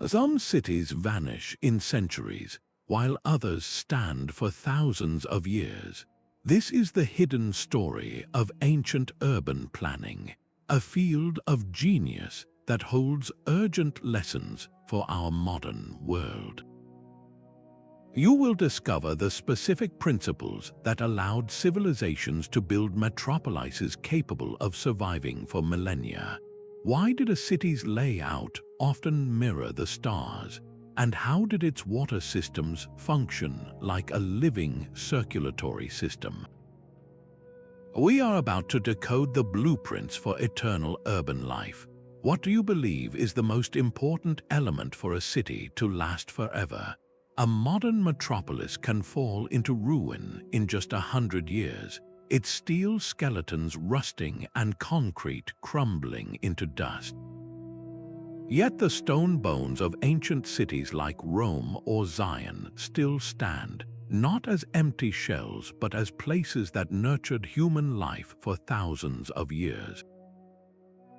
Some cities vanish in centuries, while others stand for thousands of years. This is the hidden story of ancient urban planning, a field of genius that holds urgent lessons for our modern world. You will discover the specific principles that allowed civilizations to build metropolises capable of surviving for millennia. Why did a city's layout often mirror the stars? And how did its water systems function like a living circulatory system? We are about to decode the blueprints for eternal urban life. What do you believe is the most important element for a city to last forever? A modern metropolis can fall into ruin in just 100 years, its steel skeletons rusting and concrete crumbling into dust. Yet the stone bones of ancient cities like Rome or Zion still stand, not as empty shells but as places that nurtured human life for thousands of years.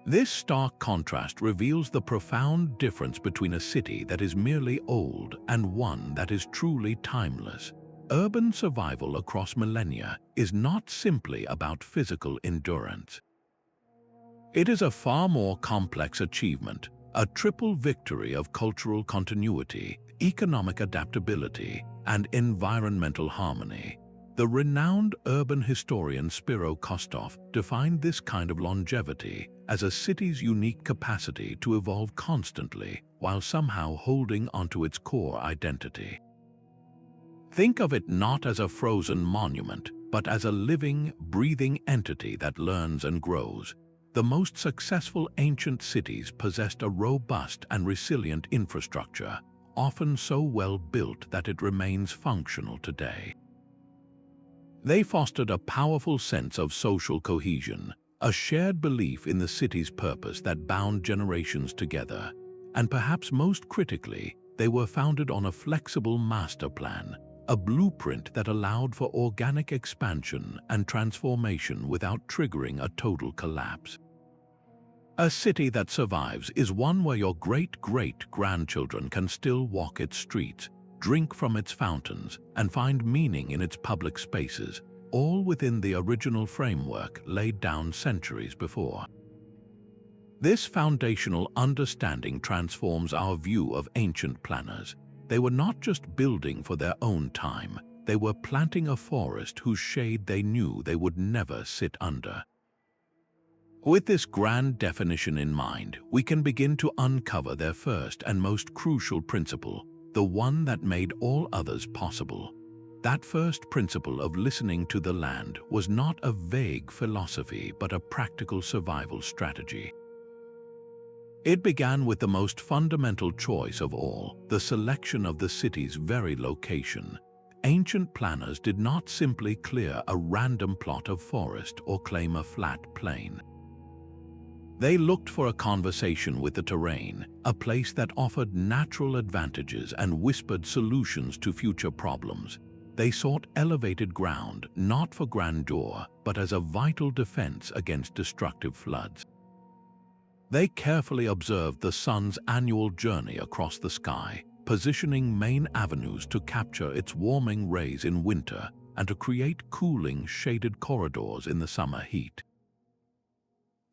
This stark contrast reveals the profound difference between a city that is merely old and one that is truly timeless. Urban survival across millennia is not simply about physical endurance. It is a far more complex achievement, a triple victory of cultural continuity, economic adaptability, and environmental harmony. The renowned urban historian Spiro Kostov defined this kind of longevity as a city's unique capacity to evolve constantly while somehow holding onto its core identity. Think of it not as a frozen monument, but as a living, breathing entity that learns and grows. The most successful ancient cities possessed a robust and resilient infrastructure, often so well built that it remains functional today. They fostered a powerful sense of social cohesion, a shared belief in the city's purpose that bound generations together, and perhaps most critically, they were founded on a flexible master plan, a blueprint that allowed for organic expansion and transformation without triggering a total collapse. A city that survives is one where your great-great-grandchildren can still walk its streets, drink from its fountains, and find meaning in its public spaces, all within the original framework laid down centuries before. This foundational understanding transforms our view of ancient planners. They were not just building for their own time, they were planting a forest whose shade they knew they would never sit under. With this grand definition in mind, we can begin to uncover their first and most crucial principle, the one that made all others possible. That first principle of listening to the land was not a vague philosophy but a practical survival strategy. It began with the most fundamental choice of all, the selection of the city's very location. Ancient planners did not simply clear a random plot of forest or claim a flat plain. They looked for a conversation with the terrain, a place that offered natural advantages and whispered solutions to future problems. They sought elevated ground, not for grandeur, but as a vital defense against destructive floods. They carefully observed the sun's annual journey across the sky, positioning main avenues to capture its warming rays in winter and to create cooling, shaded corridors in the summer heat.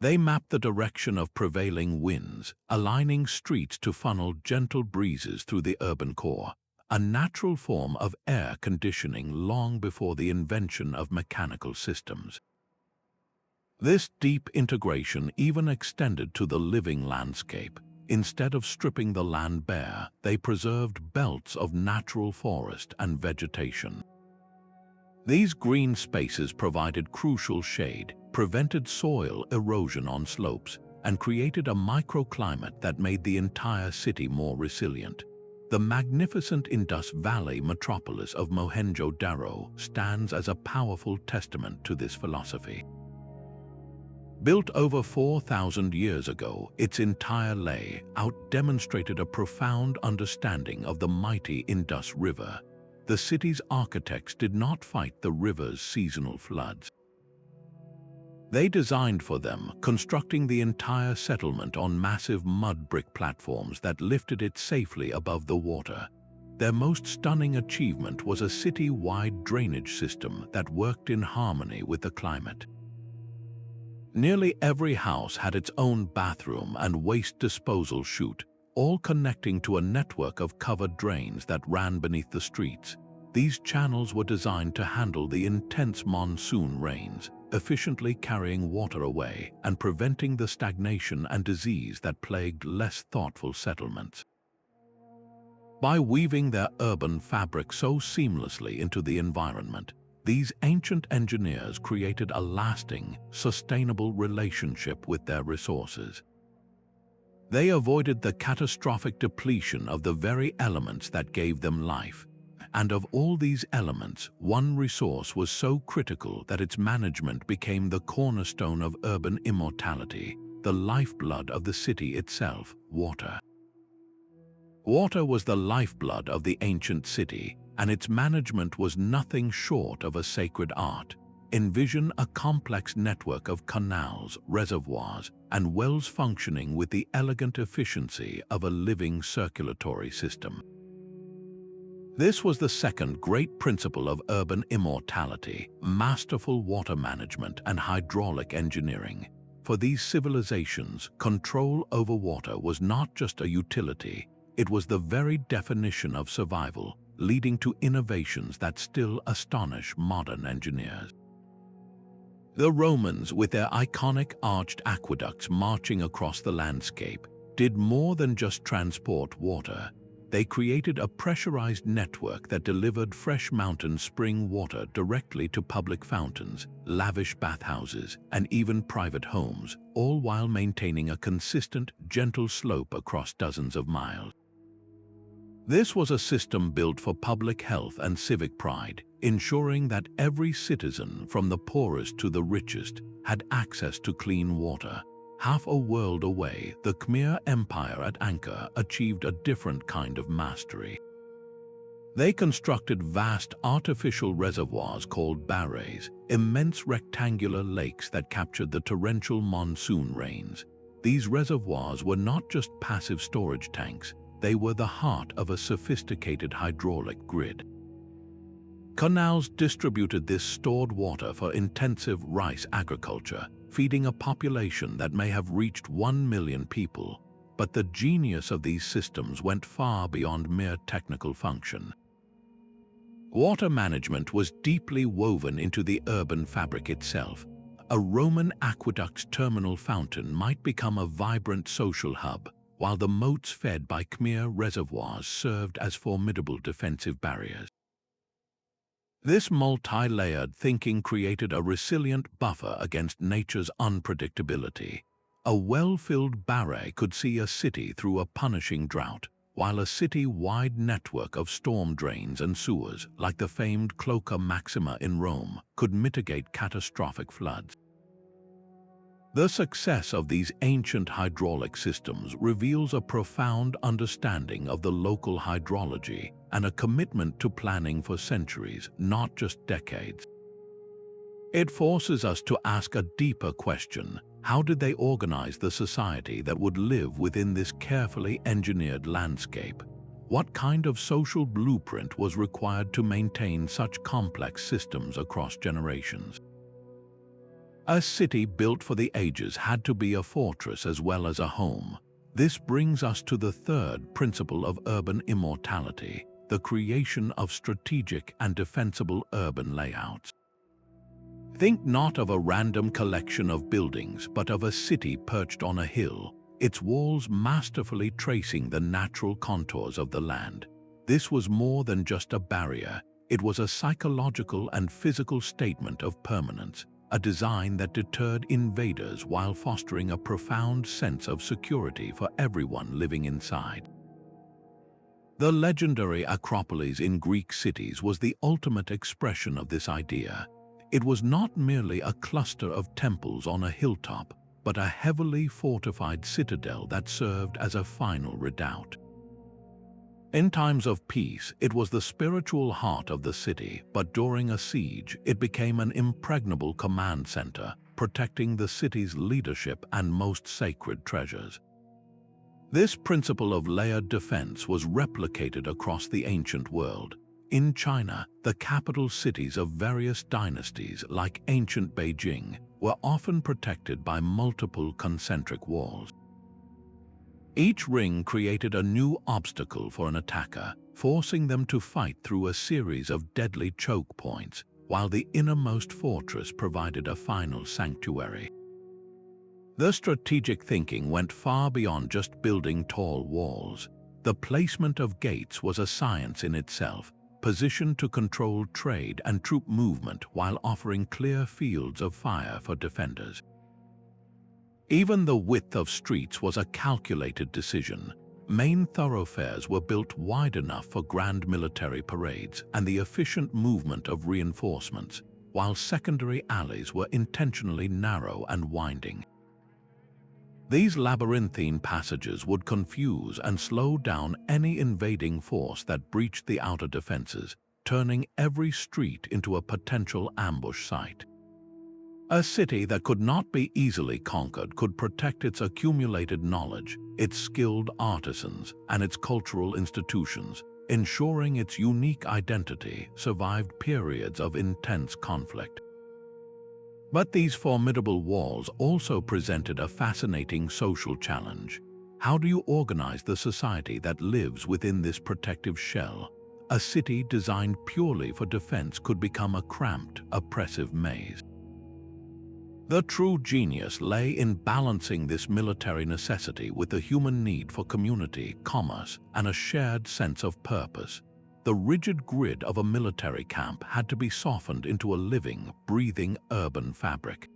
They mapped the direction of prevailing winds, aligning streets to funnel gentle breezes through the urban core, a natural form of air conditioning long before the invention of mechanical systems. This deep integration even extended to the living landscape. Instead of stripping the land bare, they preserved belts of natural forest and vegetation. These green spaces provided crucial shade, prevented soil erosion on slopes, and created a microclimate that made the entire city more resilient. The magnificent Indus Valley metropolis of Mohenjo-Daro stands as a powerful testament to this philosophy. Built over 4,000 years ago, its entire layout demonstrated a profound understanding of the mighty Indus River. The city's architects did not fight the river's seasonal floods. They designed for them, constructing the entire settlement on massive mud brick platforms that lifted it safely above the water. Their most stunning achievement was a city-wide drainage system that worked in harmony with the climate. Nearly every house had its own bathroom and waste disposal chute, all connecting to a network of covered drains that ran beneath the streets. These channels were designed to handle the intense monsoon rains, efficiently carrying water away and preventing the stagnation and disease that plagued less thoughtful settlements. By weaving their urban fabric so seamlessly into the environment, these ancient engineers created a lasting, sustainable relationship with their resources. They avoided the catastrophic depletion of the very elements that gave them life. And of all these elements, one resource was so critical that its management became the cornerstone of urban immortality, the lifeblood of the city itself, water. Water was the lifeblood of the ancient city, and its management was nothing short of a sacred art. Envision a complex network of canals, reservoirs, and wells functioning with the elegant efficiency of a living circulatory system. This was the second great principle of urban immortality: masterful water management and hydraulic engineering. For these civilizations, control over water was not just a utility, it was the very definition of survival, leading to innovations that still astonish modern engineers. The Romans, with their iconic arched aqueducts marching across the landscape, did more than just transport water. They created a pressurized network that delivered fresh mountain spring water directly to public fountains, lavish bathhouses, and even private homes, all while maintaining a consistent, gentle slope across dozens of miles. This was a system built for public health and civic pride, ensuring that every citizen, from the poorest to the richest, had access to clean water. Half a world away, the Khmer Empire at Angkor achieved a different kind of mastery. They constructed vast artificial reservoirs called Barays, immense rectangular lakes that captured the torrential monsoon rains. These reservoirs were not just passive storage tanks, they were the heart of a sophisticated hydraulic grid. Canals distributed this stored water for intensive rice agriculture, feeding a population that may have reached 1 million people. But the genius of these systems went far beyond mere technical function. Water management was deeply woven into the urban fabric itself. A Roman aqueduct's terminal fountain might become a vibrant social hub, while the moats fed by Khmer reservoirs served as formidable defensive barriers. This multi-layered thinking created a resilient buffer against nature's unpredictability. A well-filled Baray could see a city through a punishing drought, while a city-wide network of storm drains and sewers, like the famed Cloaca Maxima in Rome, could mitigate catastrophic floods. The success of these ancient hydraulic systems reveals a profound understanding of the local hydrology and a commitment to planning for centuries, not just decades. It forces us to ask a deeper question: how did they organize the society that would live within this carefully engineered landscape? What kind of social blueprint was required to maintain such complex systems across generations? A city built for the ages had to be a fortress as well as a home. This brings us to the third principle of urban immortality: the creation of strategic and defensible urban layouts. Think not of a random collection of buildings, but of a city perched on a hill, its walls masterfully tracing the natural contours of the land. This was more than just a barrier, it was a psychological and physical statement of permanence, a design that deterred invaders while fostering a profound sense of security for everyone living inside. The legendary Acropolis in Greek cities was the ultimate expression of this idea. It was not merely a cluster of temples on a hilltop, but a heavily fortified citadel that served as a final redoubt. In times of peace, it was the spiritual heart of the city, but during a siege, it became an impregnable command center, protecting the city's leadership and most sacred treasures. This principle of layered defense was replicated across the ancient world. In China, the capital cities of various dynasties, like ancient Beijing, were often protected by multiple concentric walls. Each ring created a new obstacle for an attacker, forcing them to fight through a series of deadly choke points, while the innermost fortress provided a final sanctuary. The strategic thinking went far beyond just building tall walls. The placement of gates was a science in itself, positioned to control trade and troop movement while offering clear fields of fire for defenders. Even the width of streets was a calculated decision. Main thoroughfares were built wide enough for grand military parades and the efficient movement of reinforcements, while secondary alleys were intentionally narrow and winding. These labyrinthine passages would confuse and slow down any invading force that breached the outer defenses, turning every street into a potential ambush site. A city that could not be easily conquered could protect its accumulated knowledge, its skilled artisans, and its cultural institutions, ensuring its unique identity survived periods of intense conflict. But these formidable walls also presented a fascinating social challenge. How do you organize the society that lives within this protective shell? A city designed purely for defense could become a cramped, oppressive maze. The true genius lay in balancing this military necessity with the human need for community, commerce, and a shared sense of purpose. The rigid grid of a military camp had to be softened into a living, breathing urban fabric.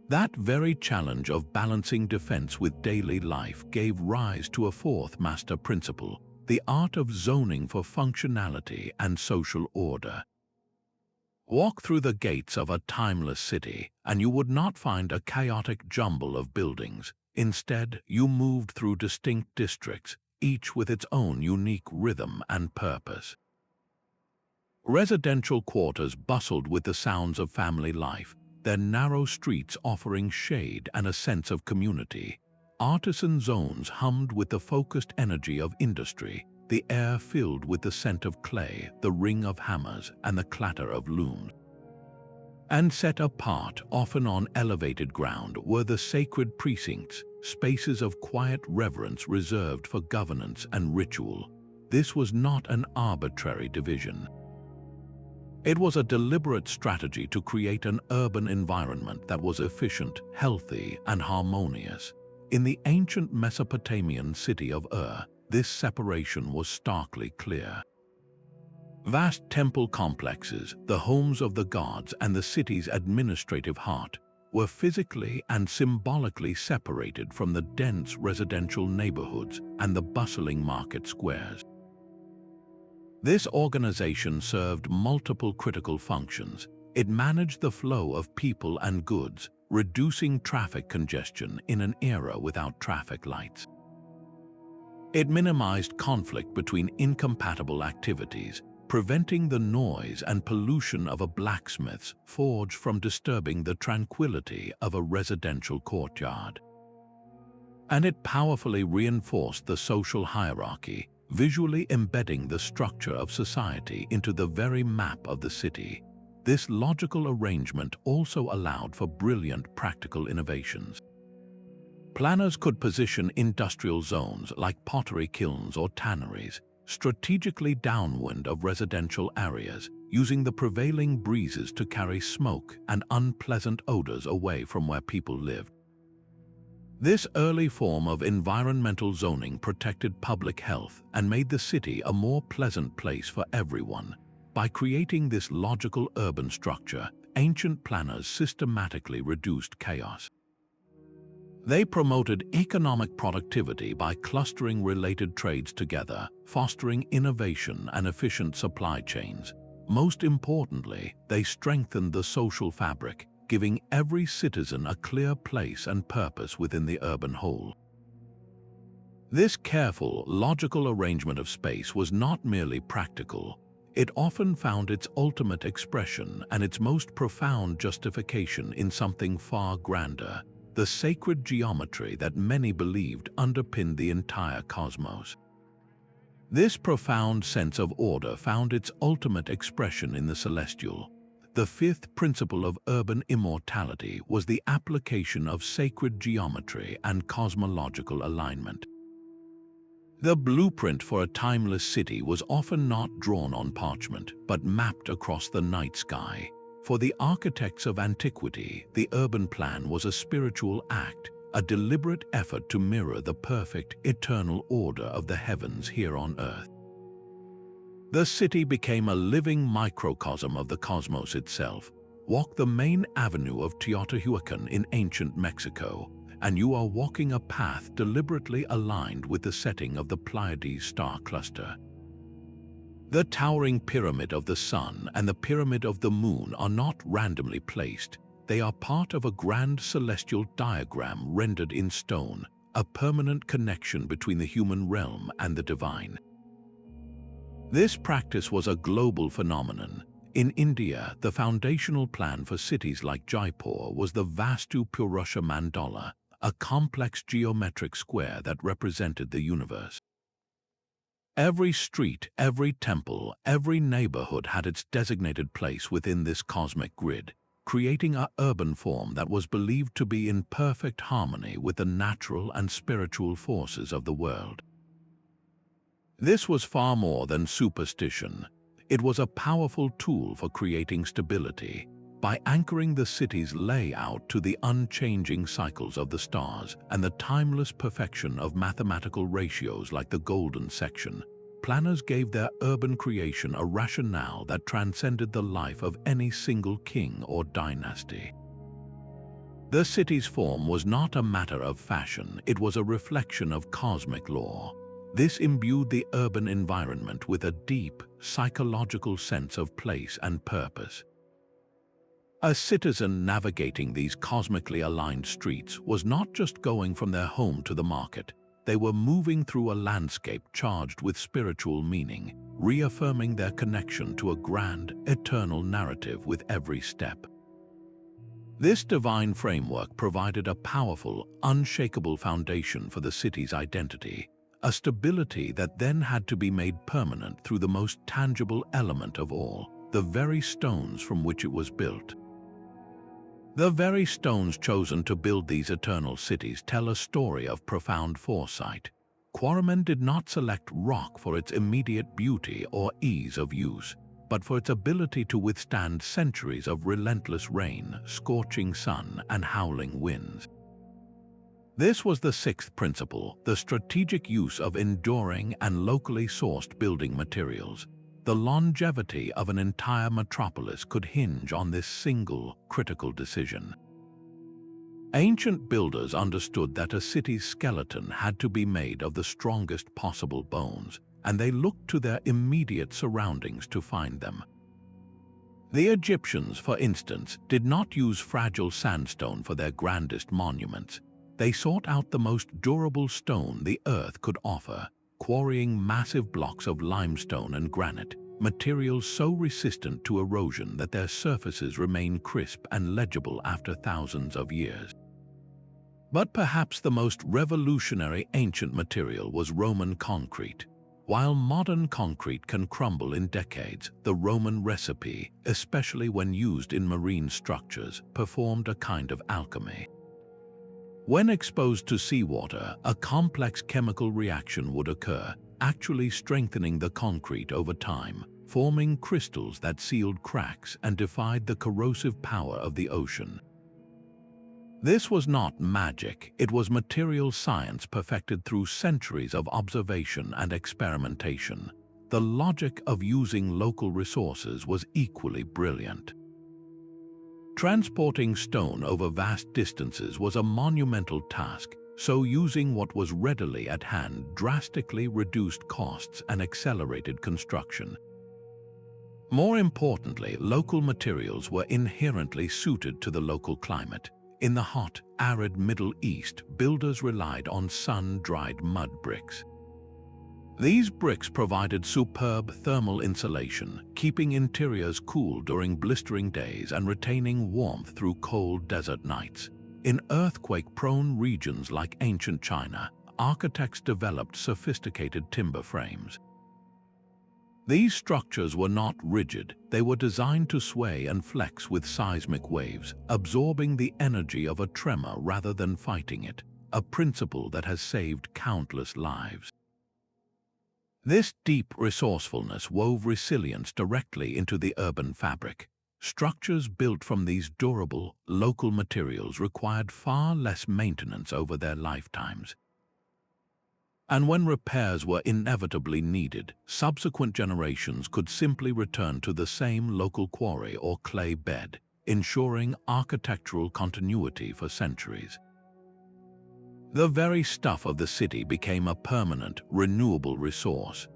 That very challenge of balancing defense with daily life gave rise to a fourth master principle, the art of zoning for functionality and social order. Walk through the gates of a timeless city, and you would not find a chaotic jumble of buildings. Instead, you moved through distinct districts, each with its own unique rhythm and purpose. Residential quarters bustled with the sounds of family life, their narrow streets offering shade and a sense of community. Artisan zones hummed with the focused energy of industry, the air filled with the scent of clay, the ring of hammers, and the clatter of looms. And set apart, often on elevated ground, were the sacred precincts, spaces of quiet reverence reserved for governance and ritual. This was not an arbitrary division. It was a deliberate strategy to create an urban environment that was efficient, healthy, and harmonious. In the ancient Mesopotamian city of Ur, this separation was starkly clear. Vast temple complexes, the homes of the gods and the city's administrative heart, were physically and symbolically separated from the dense residential neighborhoods and the bustling market squares. This organization served multiple critical functions. It managed the flow of people and goods, reducing traffic congestion in an era without traffic lights. It minimized conflict between incompatible activities, preventing the noise and pollution of a blacksmith's forge from disturbing the tranquility of a residential courtyard. And it powerfully reinforced the social hierarchy, visually embedding the structure of society into the very map of the city. This logical arrangement also allowed for brilliant practical innovations. Planners could position industrial zones like pottery kilns or tanneries strategically downwind of residential areas, using the prevailing breezes to carry smoke and unpleasant odors away from where people lived. This early form of environmental zoning protected public health and made the city a more pleasant place for everyone. By creating this logical urban structure, ancient planners systematically reduced chaos. They promoted economic productivity by clustering related trades together, fostering innovation and efficient supply chains. Most importantly, they strengthened the social fabric, giving every citizen a clear place and purpose within the urban whole. This careful, logical arrangement of space was not merely practical. it often found its ultimate expression and its most profound justification in something far grander, the sacred geometry that many believed underpinned the entire cosmos. This profound sense of order found its ultimate expression in the celestial. The fifth principle of urban immortality was the application of sacred geometry and cosmological alignment. The blueprint for a timeless city was often not drawn on parchment, but mapped across the night sky. For the architects of antiquity, the urban plan was a spiritual act, a deliberate effort to mirror the perfect, eternal order of the heavens here on Earth. The city became a living microcosm of the cosmos itself. Walk the main avenue of Teotihuacan in ancient Mexico, and you are walking a path deliberately aligned with the setting of the Pleiades star cluster. The towering pyramid of the sun and the pyramid of the moon are not randomly placed. They are part of a grand celestial diagram rendered in stone, a permanent connection between the human realm and the divine. This practice was a global phenomenon. In India, the foundational plan for cities like Jaipur was the Vastu Purusha Mandala, a complex geometric square that represented the universe. Every street, every temple, every neighborhood had its designated place within this cosmic grid, creating an urban form that was believed to be in perfect harmony with the natural and spiritual forces of the world. This was far more than superstition. It was a powerful tool for creating stability. By anchoring the city's layout to the unchanging cycles of the stars and the timeless perfection of mathematical ratios like the golden section, planners gave their urban creation a rationale that transcended the life of any single king or dynasty. The city's form was not a matter of fashion, it was a reflection of cosmic law. This imbued the urban environment with a deep, psychological sense of place and purpose. A citizen navigating these cosmically aligned streets was not just going from their home to the market. They were moving through a landscape charged with spiritual meaning, reaffirming their connection to a grand, eternal narrative with every step. This divine framework provided a powerful, unshakable foundation for the city's identity, a stability that then had to be made permanent through the most tangible element of all, the very stones from which it was built. The very stones chosen to build these eternal cities tell a story of profound foresight. Quarrymen did not select rock for its immediate beauty or ease of use, but for its ability to withstand centuries of relentless rain, scorching sun, and howling winds. This was the sixth principle, the strategic use of enduring and locally sourced building materials. The longevity of an entire metropolis could hinge on this single, critical decision. Ancient builders understood that a city's skeleton had to be made of the strongest possible bones, and they looked to their immediate surroundings to find them. The Egyptians, for instance, did not use fragile sandstone for their grandest monuments. They sought out the most durable stone the earth could offer, quarrying massive blocks of limestone and granite, materials so resistant to erosion that their surfaces remain crisp and legible after thousands of years. But perhaps the most revolutionary ancient material was Roman concrete. While modern concrete can crumble in decades, the Roman recipe, especially when used in marine structures, performed a kind of alchemy. When exposed to seawater, a complex chemical reaction would occur, actually strengthening the concrete over time, forming crystals that sealed cracks and defied the corrosive power of the ocean. This was not magic, it was material science perfected through centuries of observation and experimentation. The logic of using local resources was equally brilliant. Transporting stone over vast distances was a monumental task, so using what was readily at hand drastically reduced costs and accelerated construction. More importantly, local materials were inherently suited to the local climate. In the hot, arid Middle East, builders relied on sun-dried mud bricks. These bricks provided superb thermal insulation, keeping interiors cool during blistering days and retaining warmth through cold desert nights. In earthquake-prone regions like ancient China, architects developed sophisticated timber frames. These structures were not rigid, they were designed to sway and flex with seismic waves, absorbing the energy of a tremor rather than fighting it, a principle that has saved countless lives. This deep resourcefulness wove resilience directly into the urban fabric. Structures built from these durable, local materials required far less maintenance over their lifetimes. And when repairs were inevitably needed, subsequent generations could simply return to the same local quarry or clay bed, ensuring architectural continuity for centuries. The very stuff of the city became a permanent, renewable resource.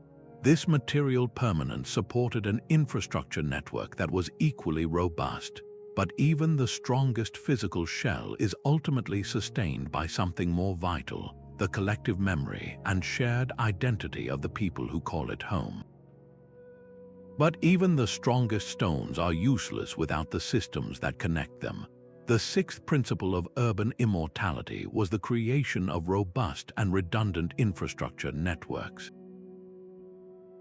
This material permanence supported an infrastructure network that was equally robust, but even the strongest physical shell is ultimately sustained by something more vital: the collective memory and shared identity of the people who call it home. But even the strongest stones are useless without the systems that connect them. The sixth principle of urban immortality was the creation of robust and redundant infrastructure networks.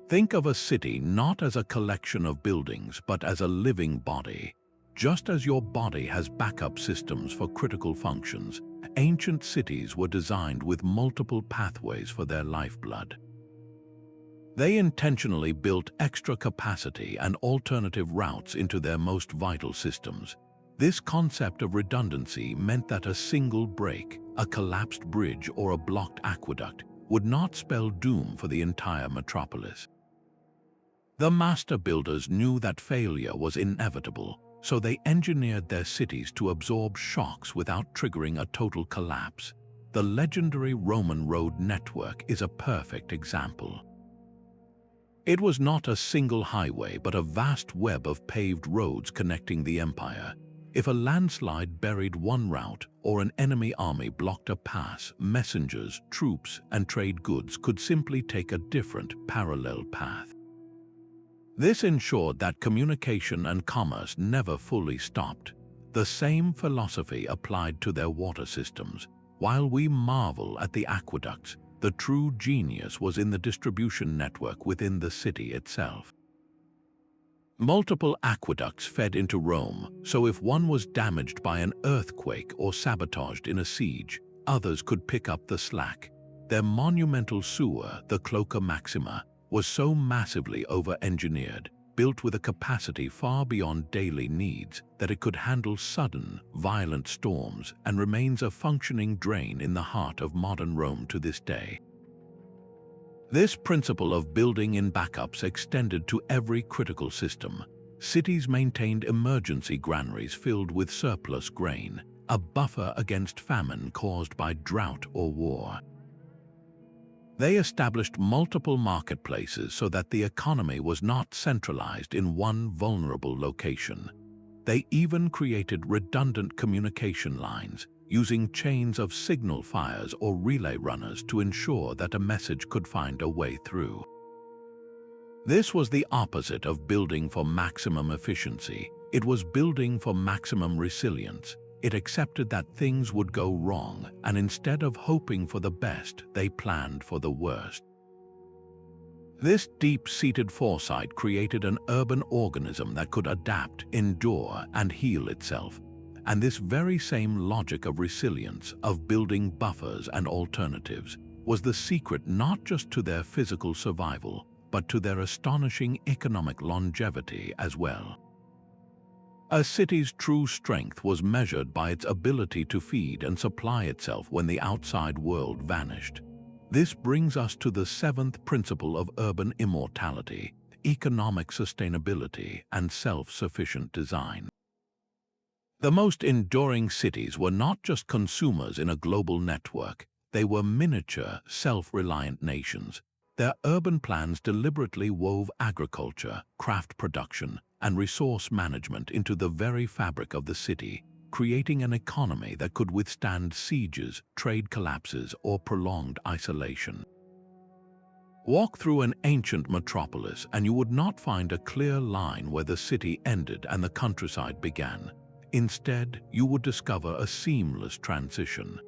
Think of a city not as a collection of buildings, but as a living body. Just as your body has backup systems for critical functions, ancient cities were designed with multiple pathways for their lifeblood. They intentionally built extra capacity and alternative routes into their most vital systems. This concept of redundancy meant that a single break, a collapsed bridge, or a blocked aqueduct would not spell doom for the entire metropolis. The master builders knew that failure was inevitable, so they engineered their cities to absorb shocks without triggering a total collapse. The legendary Roman road network is a perfect example. It was not a single highway, but a vast web of paved roads connecting the empire. If a landslide buried one route or an enemy army blocked a pass, messengers, troops, and trade goods could simply take a different, parallel path. This ensured that communication and commerce never fully stopped. The same philosophy applied to their water systems. While we marvel at the aqueducts, the true genius was in the distribution network within the city itself. Multiple aqueducts fed into Rome, so if one was damaged by an earthquake or sabotaged in a siege, others could pick up the slack. Their monumental sewer, the Cloaca Maxima, was so massively over-engineered, built with a capacity far beyond daily needs, that it could handle sudden, violent storms and remains a functioning drain in the heart of modern Rome to this day. This principle of building in backups extended to every critical system. Cities maintained emergency granaries filled with surplus grain, a buffer against famine caused by drought or war. They established multiple marketplaces so that the economy was not centralized in one vulnerable location. They even created redundant communication lines, using chains of signal fires or relay runners to ensure that a message could find a way through. This was the opposite of building for maximum efficiency. It was building for maximum resilience. It accepted that things would go wrong, and instead of hoping for the best, they planned for the worst. This deep-seated foresight created an urban organism that could adapt, endure, and heal itself. And this very same logic of resilience, of building buffers and alternatives, was the secret not just to their physical survival, but to their astonishing economic longevity as well. A city's true strength was measured by its ability to feed and supply itself when the outside world vanished. This brings us to the seventh principle of urban immortality: economic sustainability and self-sufficient design. The most enduring cities were not just consumers in a global network, they were miniature, self-reliant nations. Their urban plans deliberately wove agriculture, craft production, and resource management into the very fabric of the city, creating an economy that could withstand sieges, trade collapses, or prolonged isolation. Walk through an ancient metropolis and you would not find a clear line where the city ended and the countryside began. Instead, you would discover a seamless transition.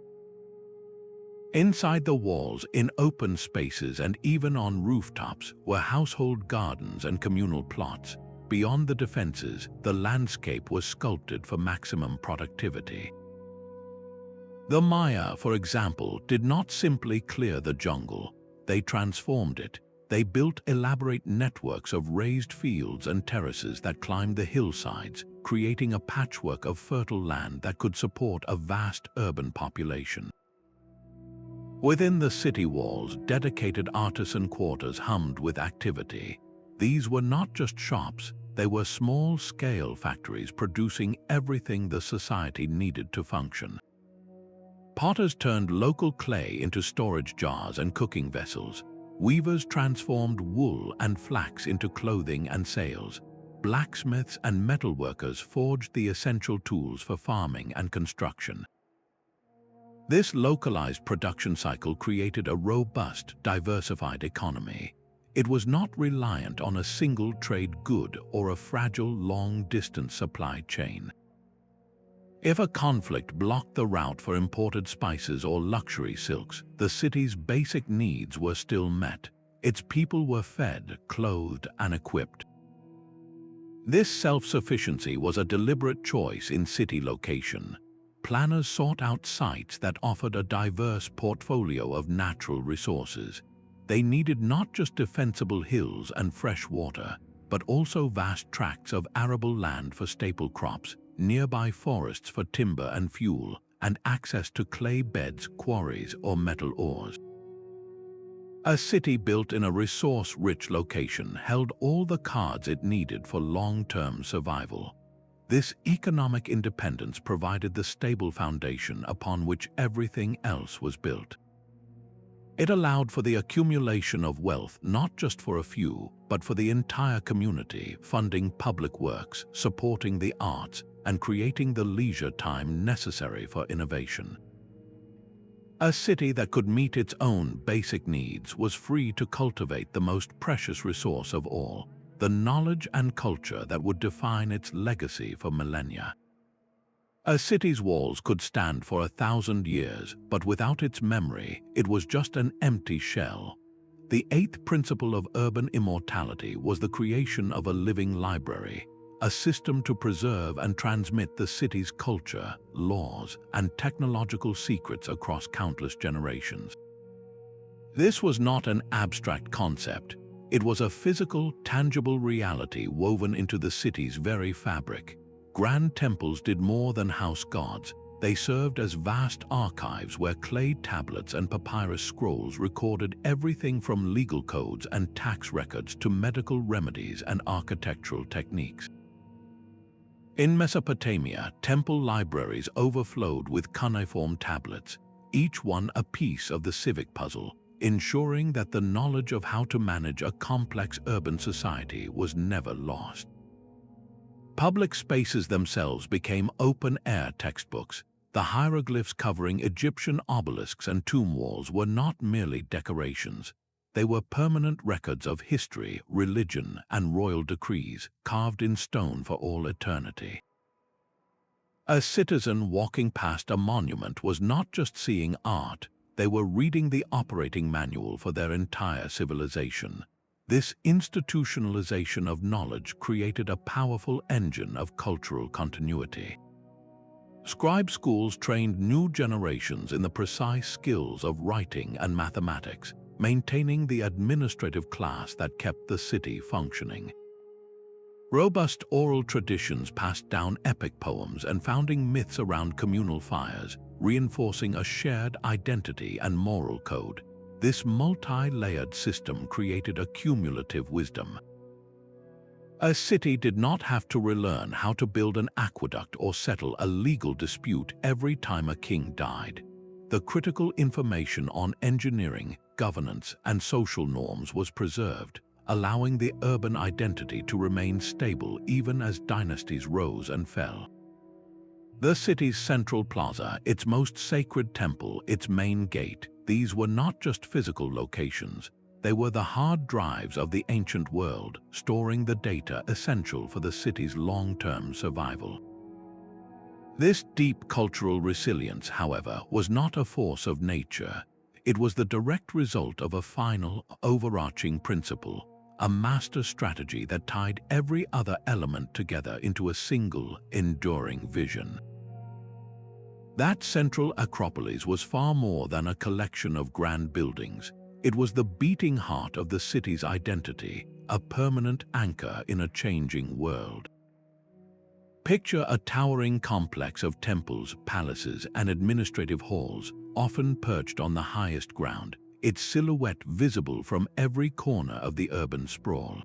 Inside the walls, in open spaces and even on rooftops, were household gardens and communal plots. Beyond the defenses, the landscape was sculpted for maximum productivity. The Maya, for example, did not simply clear the jungle. They transformed it. They built elaborate networks of raised fields and terraces that climbed the hillsides, creating a patchwork of fertile land that could support a vast urban population. Within the city walls, dedicated artisan quarters hummed with activity. These were not just shops, they were small-scale factories producing everything the society needed to function. Potters turned local clay into storage jars and cooking vessels. Weavers transformed wool and flax into clothing and sails. Blacksmiths and metalworkers forged the essential tools for farming and construction. This localized production cycle created a robust, diversified economy. It was not reliant on a single trade good or a fragile, long-distance supply chain. If a conflict blocked the route for imported spices or luxury silks, the city's basic needs were still met. Its people were fed, clothed, and equipped. This self-sufficiency was a deliberate choice in city location. Planners sought out sites that offered a diverse portfolio of natural resources. They needed not just defensible hills and fresh water, but also vast tracts of arable land for staple crops, nearby forests for timber and fuel, and access to clay beds, quarries, or metal ores. A city built in a resource-rich location held all the cards it needed for long-term survival. This economic independence provided the stable foundation upon which everything else was built. It allowed for the accumulation of wealth not just for a few, but for the entire community, funding public works, supporting the arts, and creating the leisure time necessary for innovation. A city that could meet its own basic needs was free to cultivate the most precious resource of all, the knowledge and culture that would define its legacy for millennia. A city's walls could stand for 1,000 years, but without its memory, it was just an empty shell. The eighth principle of urban immortality was the creation of a living library, a system to preserve and transmit the city's culture, laws, and technological secrets across countless generations. This was not an abstract concept. It was a physical, tangible reality woven into the city's very fabric. Grand temples did more than house gods. They served as vast archives where clay tablets and papyrus scrolls recorded everything from legal codes and tax records to medical remedies and architectural techniques. In Mesopotamia, temple libraries overflowed with cuneiform tablets, each one a piece of the civic puzzle, ensuring that the knowledge of how to manage a complex urban society was never lost. Public spaces themselves became open-air textbooks. The hieroglyphs covering Egyptian obelisks and tomb walls were not merely decorations. They were permanent records of history, religion, and royal decrees, carved in stone for all eternity. A citizen walking past a monument was not just seeing art, they were reading the operating manual for their entire civilization. This institutionalization of knowledge created a powerful engine of cultural continuity. Scribe schools trained new generations in the precise skills of writing and mathematics, maintaining the administrative class that kept the city functioning. Robust oral traditions passed down epic poems and founding myths around communal fires, reinforcing a shared identity and moral code. This multi-layered system created a cumulative wisdom. A city did not have to relearn how to build an aqueduct or settle a legal dispute every time a king died. The critical information on engineering, governance, and social norms was preserved, allowing the urban identity to remain stable even as dynasties rose and fell. The city's central plaza, its most sacred temple, its main gate, these were not just physical locations. They were the hard drives of the ancient world, storing the data essential for the city's long-term survival. This deep cultural resilience, however, was not a force of nature. It was the direct result of a final, overarching principle, a master strategy that tied every other element together into a single, enduring vision. That central acropolis was far more than a collection of grand buildings. It was the beating heart of the city's identity, a permanent anchor in a changing world. Picture a towering complex of temples, palaces, and administrative halls, often perched on the highest ground, its silhouette visible from every corner of the urban sprawl.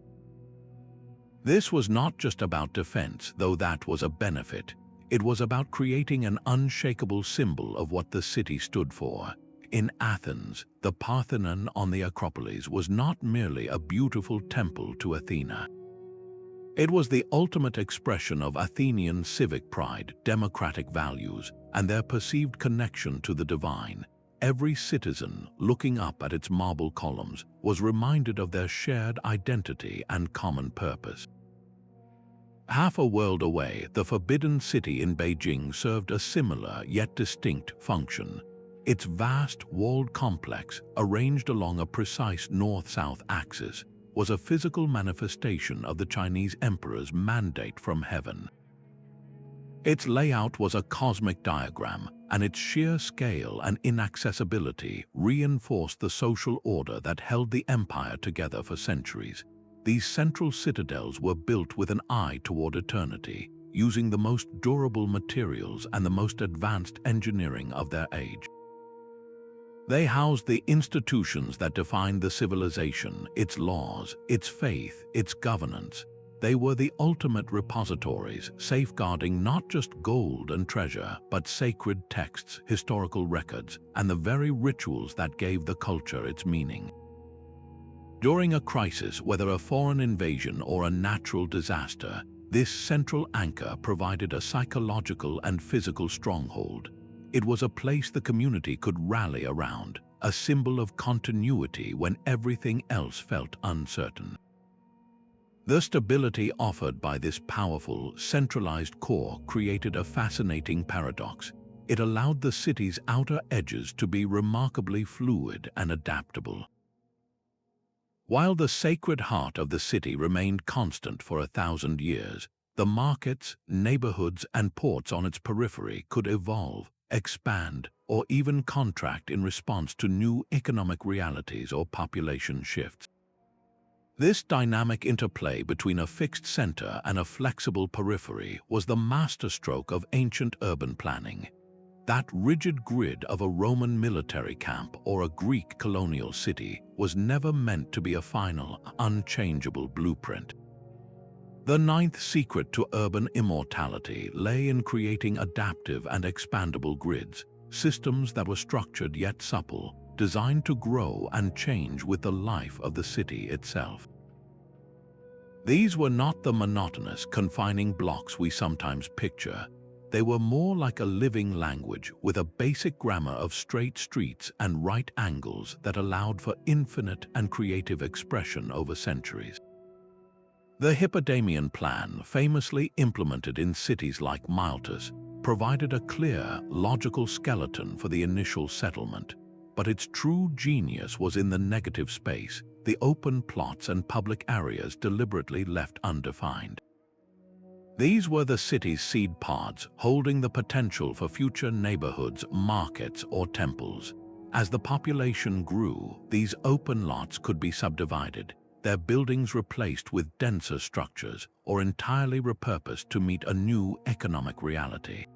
This was not just about defense, though that was a benefit. It was about creating an unshakable symbol of what the city stood for. In Athens, the Parthenon on the Acropolis was not merely a beautiful temple to Athena. It was the ultimate expression of Athenian civic pride, democratic values, and their perceived connection to the divine. Every citizen, looking up at its marble columns, was reminded of their shared identity and common purpose. Half a world away, the Forbidden City in Beijing served a similar yet distinct function. Its vast, walled complex, arranged along a precise north-south axis, was a physical manifestation of the Chinese emperor's mandate from heaven. Its layout was a cosmic diagram, and its sheer scale and inaccessibility reinforced the social order that held the empire together for centuries. These central citadels were built with an eye toward eternity, using the most durable materials and the most advanced engineering of their age. They housed the institutions that defined the civilization, its laws, its faith, its governance. They were the ultimate repositories, safeguarding not just gold and treasure, but sacred texts, historical records, and the very rituals that gave the culture its meaning. During a crisis, whether a foreign invasion or a natural disaster, this central anchor provided a psychological and physical stronghold. It was a place the community could rally around, a symbol of continuity when everything else felt uncertain. The stability offered by this powerful, centralized core created a fascinating paradox. It allowed the city's outer edges to be remarkably fluid and adaptable. While the sacred heart of the city remained constant for 1,000 years, the markets, neighborhoods, and ports on its periphery could evolve, expand, or even contract in response to new economic realities or population shifts. This dynamic interplay between a fixed center and a flexible periphery was the masterstroke of ancient urban planning. That rigid grid of a Roman military camp or a Greek colonial city was never meant to be a final, unchangeable blueprint. The ninth secret to urban immortality lay in creating adaptive and expandable grids, systems that were structured yet supple, designed to grow and change with the life of the city itself. These were not the monotonous, confining blocks we sometimes picture. They were more like a living language with a basic grammar of straight streets and right angles that allowed for infinite and creative expression over centuries. The Hippodamian plan, famously implemented in cities like Miletus, provided a clear, logical skeleton for the initial settlement, but its true genius was in the negative space, the open plots and public areas deliberately left undefined. These were the city's seed pods, holding the potential for future neighborhoods, markets, or temples. As the population grew, these open lots could be subdivided, their buildings replaced with denser structures, or entirely repurposed to meet a new economic reality.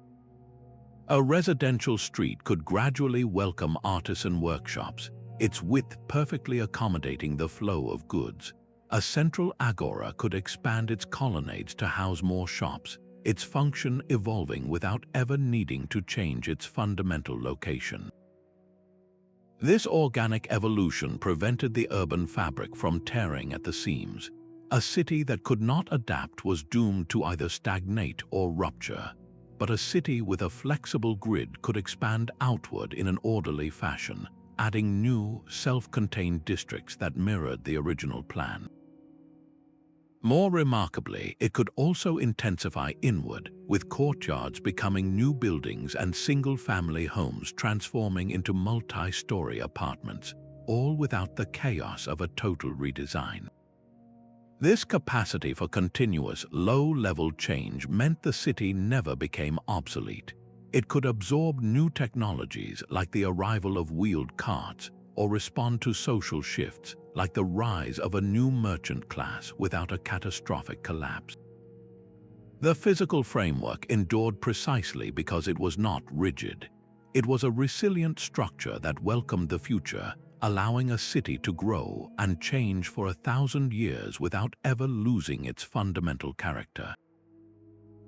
A residential street could gradually welcome artisan workshops, its width perfectly accommodating the flow of goods. A central agora could expand its colonnades to house more shops, its function evolving without ever needing to change its fundamental location. This organic evolution prevented the urban fabric from tearing at the seams. A city that could not adapt was doomed to either stagnate or rupture, but a city with a flexible grid could expand outward in an orderly fashion, adding new, self-contained districts that mirrored the original plan. More remarkably, it could also intensify inward, with courtyards becoming new buildings and single-family homes transforming into multi-story apartments, all without the chaos of a total redesign. This capacity for continuous, low-level change meant the city never became obsolete. It could absorb new technologies like the arrival of wheeled carts, or respond to social shifts like the rise of a new merchant class without a catastrophic collapse. The physical framework endured precisely because it was not rigid. It was a resilient structure that welcomed the future, allowing a city to grow and change for 1,000 years without ever losing its fundamental character.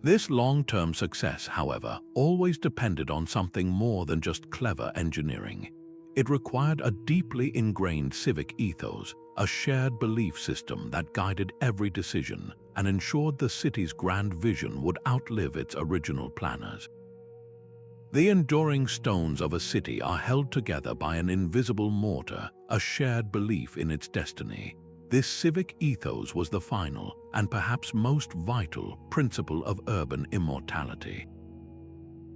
This long-term success, however, always depended on something more than just clever engineering. It required a deeply ingrained civic ethos, a shared belief system that guided every decision and ensured the city's grand vision would outlive its original planners. The enduring stones of a city are held together by an invisible mortar, a shared belief in its destiny. This civic ethos was the final, and perhaps most vital, principle of urban immortality.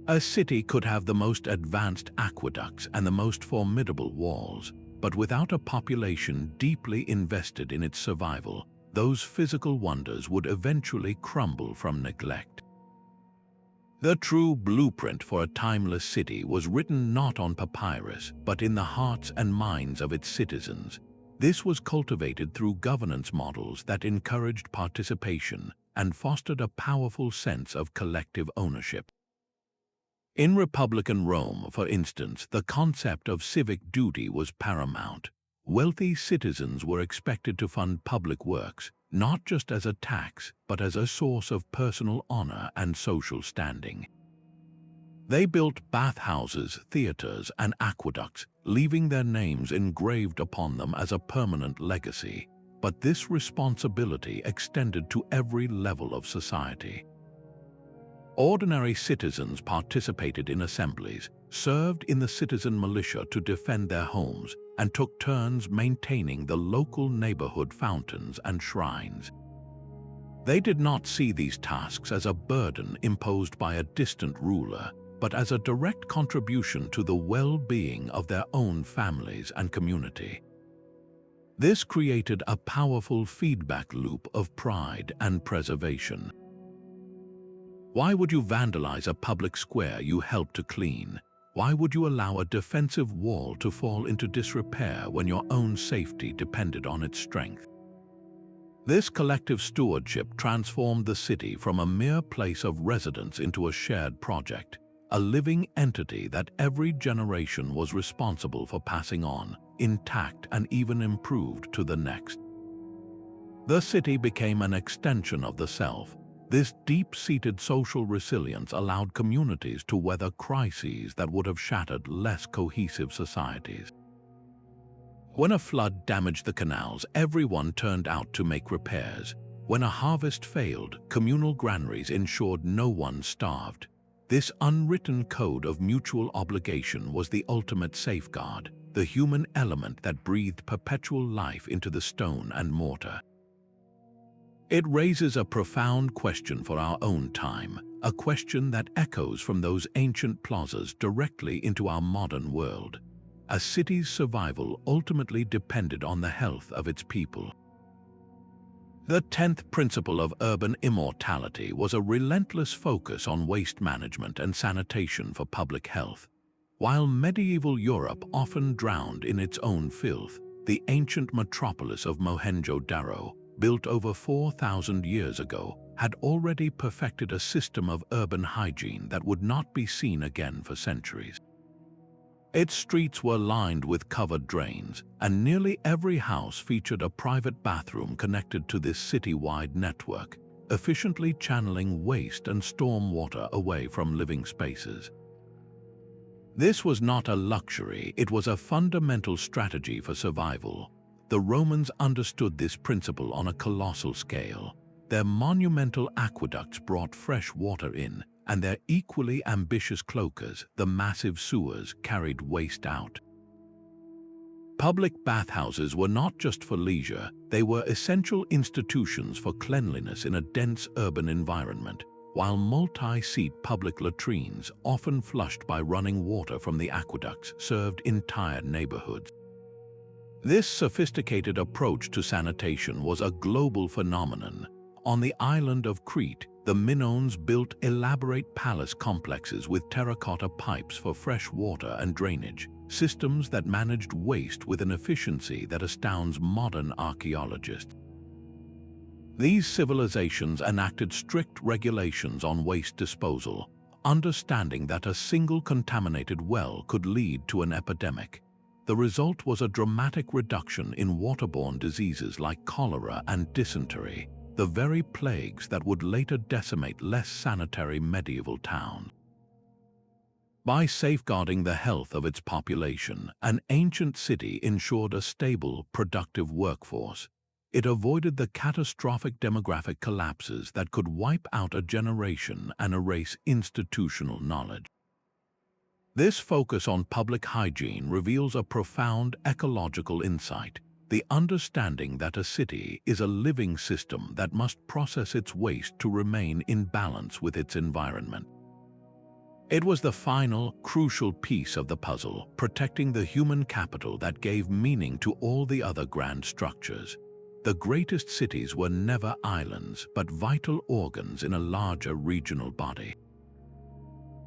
A city could have the most advanced aqueducts and the most formidable walls, but without a population deeply invested in its survival, those physical wonders would eventually crumble from neglect. The true blueprint for a timeless city was written not on papyrus, but in the hearts and minds of its citizens. This was cultivated through governance models that encouraged participation and fostered a powerful sense of collective ownership. In Republican Rome, for instance, the concept of civic duty was paramount. Wealthy citizens were expected to fund public works, not just as a tax, but as a source of personal honor and social standing. They built bathhouses, theaters, and aqueducts, leaving their names engraved upon them as a permanent legacy. But this responsibility extended to every level of society. Ordinary citizens participated in assemblies, served in the citizen militia to defend their homes, and took turns maintaining the local neighborhood fountains and shrines. They did not see these tasks as a burden imposed by a distant ruler, but as a direct contribution to the well-being of their own families and community. This created a powerful feedback loop of pride and preservation. Why would you vandalize a public square you helped to clean? Why would you allow a defensive wall to fall into disrepair when your own safety depended on its strength? This collective stewardship transformed the city from a mere place of residence into a shared project, a living entity that every generation was responsible for passing on, intact and even improved to the next. The city became an extension of the self. This deep-seated social resilience allowed communities to weather crises that would have shattered less cohesive societies. When a flood damaged the canals, everyone turned out to make repairs. When a harvest failed, communal granaries ensured no one starved. This unwritten code of mutual obligation was the ultimate safeguard, the human element that breathed perpetual life into the stone and mortar. It raises a profound question for our own time, a question that echoes from those ancient plazas directly into our modern world. A city's survival ultimately depended on the health of its people. The 10th principle of urban immortality was a relentless focus on waste management and sanitation for public health. While medieval Europe often drowned in its own filth, the ancient metropolis of Mohenjo-Daro, built over 4,000 years ago, had already perfected a system of urban hygiene that would not be seen again for centuries. Its streets were lined with covered drains, and nearly every house featured a private bathroom connected to this city-wide network, efficiently channeling waste and storm water away from living spaces. This was not a luxury, it was a fundamental strategy for survival. The Romans understood this principle on a colossal scale. Their monumental aqueducts brought fresh water in, and their equally ambitious cloacas, the massive sewers, carried waste out. Public bathhouses were not just for leisure, they were essential institutions for cleanliness in a dense urban environment, while multi-seat public latrines, often flushed by running water from the aqueducts, served entire neighborhoods. This sophisticated approach to sanitation was a global phenomenon. On the island of Crete, the Minoans built elaborate palace complexes with terracotta pipes for fresh water and drainage, systems that managed waste with an efficiency that astounds modern archaeologists. These civilizations enacted strict regulations on waste disposal, understanding that a single contaminated well could lead to an epidemic. The result was a dramatic reduction in waterborne diseases like cholera and dysentery, the very plagues that would later decimate less sanitary medieval towns. By safeguarding the health of its population, an ancient city ensured a stable, productive workforce. It avoided the catastrophic demographic collapses that could wipe out a generation and erase institutional knowledge. This focus on public hygiene reveals a profound ecological insight, the understanding that a city is a living system that must process its waste to remain in balance with its environment. It was the final, crucial piece of the puzzle, protecting the human capital that gave meaning to all the other grand structures. The greatest cities were never islands, but vital organs in a larger regional body.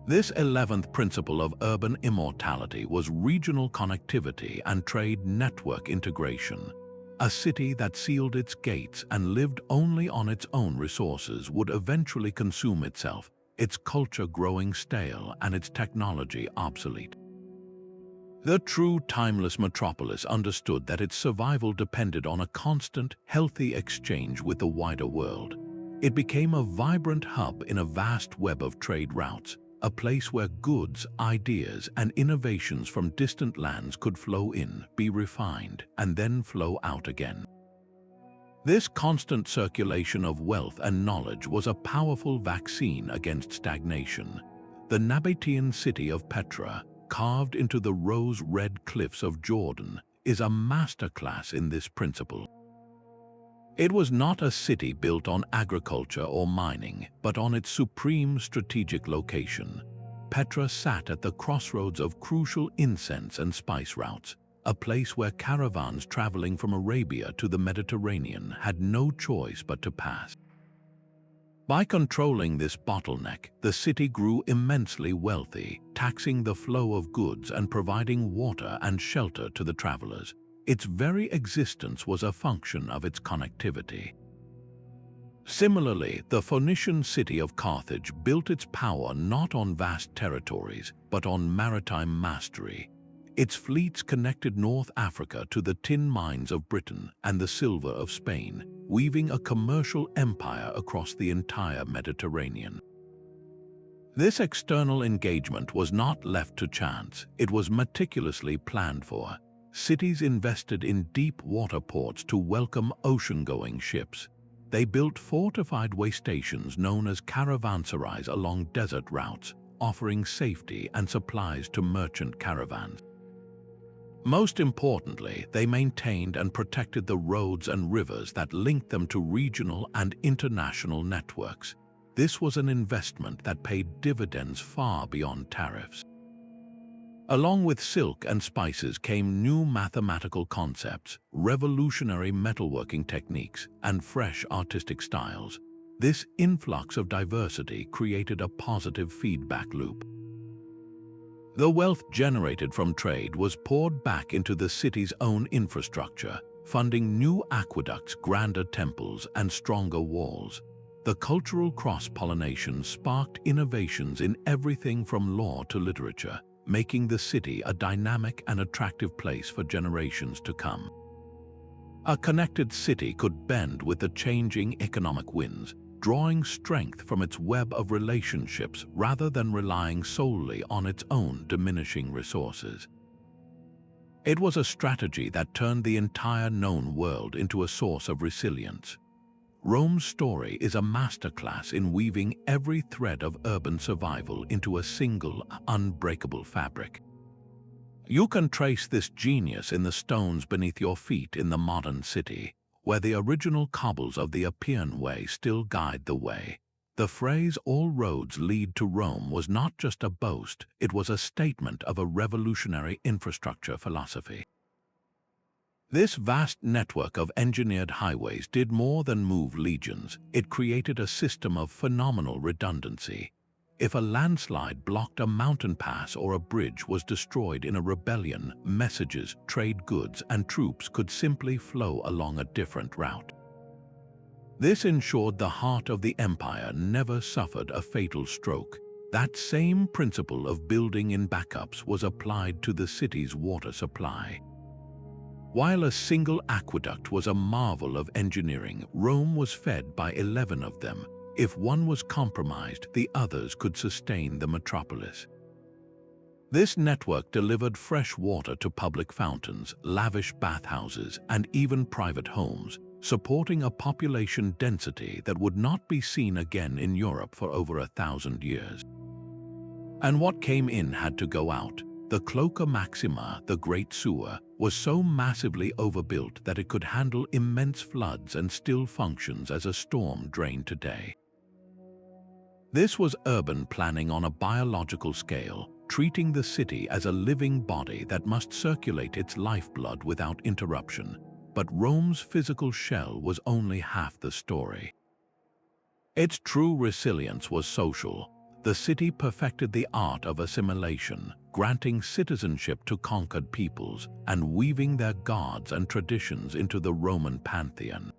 This 11th principle of urban immortality was regional connectivity and trade network integration. A city that sealed its gates and lived only on its own resources would eventually consume itself, its culture growing stale and its technology obsolete. The true timeless metropolis understood that its survival depended on a constant, healthy exchange with the wider world. It became a vibrant hub in a vast web of trade routes, a place where goods, ideas, and innovations from distant lands could flow in, be refined, and then flow out again. This constant circulation of wealth and knowledge was a powerful vaccine against stagnation. The Nabatean city of Petra, carved into the rose-red cliffs of Jordan, is a masterclass in this principle. It was not a city built on agriculture or mining, but on its supreme strategic location. Petra sat at the crossroads of crucial incense and spice routes, a place where caravans traveling from Arabia to the Mediterranean had no choice but to pass. By controlling this bottleneck, the city grew immensely wealthy, taxing the flow of goods and providing water and shelter to the travelers. Its very existence was a function of its connectivity. Similarly, the Phoenician city of Carthage built its power not on vast territories, but on maritime mastery. Its fleets connected North Africa to the tin mines of Britain and the silver of Spain, weaving a commercial empire across the entire Mediterranean. This external engagement was not left to chance, it was meticulously planned for. Cities invested in deep water ports to welcome ocean-going ships. They built fortified way stations known as caravanserais along desert routes, offering safety and supplies to merchant caravans. Most importantly, they maintained and protected the roads and rivers that linked them to regional and international networks. This was an investment that paid dividends far beyond tariffs. Along with silk and spices came new mathematical concepts, revolutionary metalworking techniques, and fresh artistic styles. This influx of diversity created a positive feedback loop. The wealth generated from trade was poured back into the city's own infrastructure, funding new aqueducts, grander temples, and stronger walls. The cultural cross-pollination sparked innovations in everything from law to literature, making the city a dynamic and attractive place for generations to come. A connected city could bend with the changing economic winds, drawing strength from its web of relationships rather than relying solely on its own diminishing resources. It was a strategy that turned the entire known world into a source of resilience. Rome's story is a masterclass in weaving every thread of urban survival into a single, unbreakable fabric. You can trace this genius in the stones beneath your feet in the modern city, where the original cobbles of the Appian Way still guide the way. The phrase "all roads lead to Rome" was not just a boast, it was a statement of a revolutionary infrastructure philosophy. This vast network of engineered highways did more than move legions, it created a system of phenomenal redundancy. If a landslide blocked a mountain pass or a bridge was destroyed in a rebellion, messages, trade goods, and troops could simply flow along a different route. This ensured the heart of the empire never suffered a fatal stroke. That same principle of building in backups was applied to the city's water supply. While a single aqueduct was a marvel of engineering, Rome was fed by 11 of them. If one was compromised, the others could sustain the metropolis. This network delivered fresh water to public fountains, lavish bathhouses, and even private homes, supporting a population density that would not be seen again in Europe for over 1,000 years. And what came in had to go out. The Cloaca Maxima, the Great Sewer, was so massively overbuilt that it could handle immense floods and still functions as a storm drain today. This was urban planning on a biological scale, treating the city as a living body that must circulate its lifeblood without interruption. But Rome's physical shell was only half the story. Its true resilience was social. The city perfected the art of assimilation, granting citizenship to conquered peoples and weaving their gods and traditions into the Roman pantheon.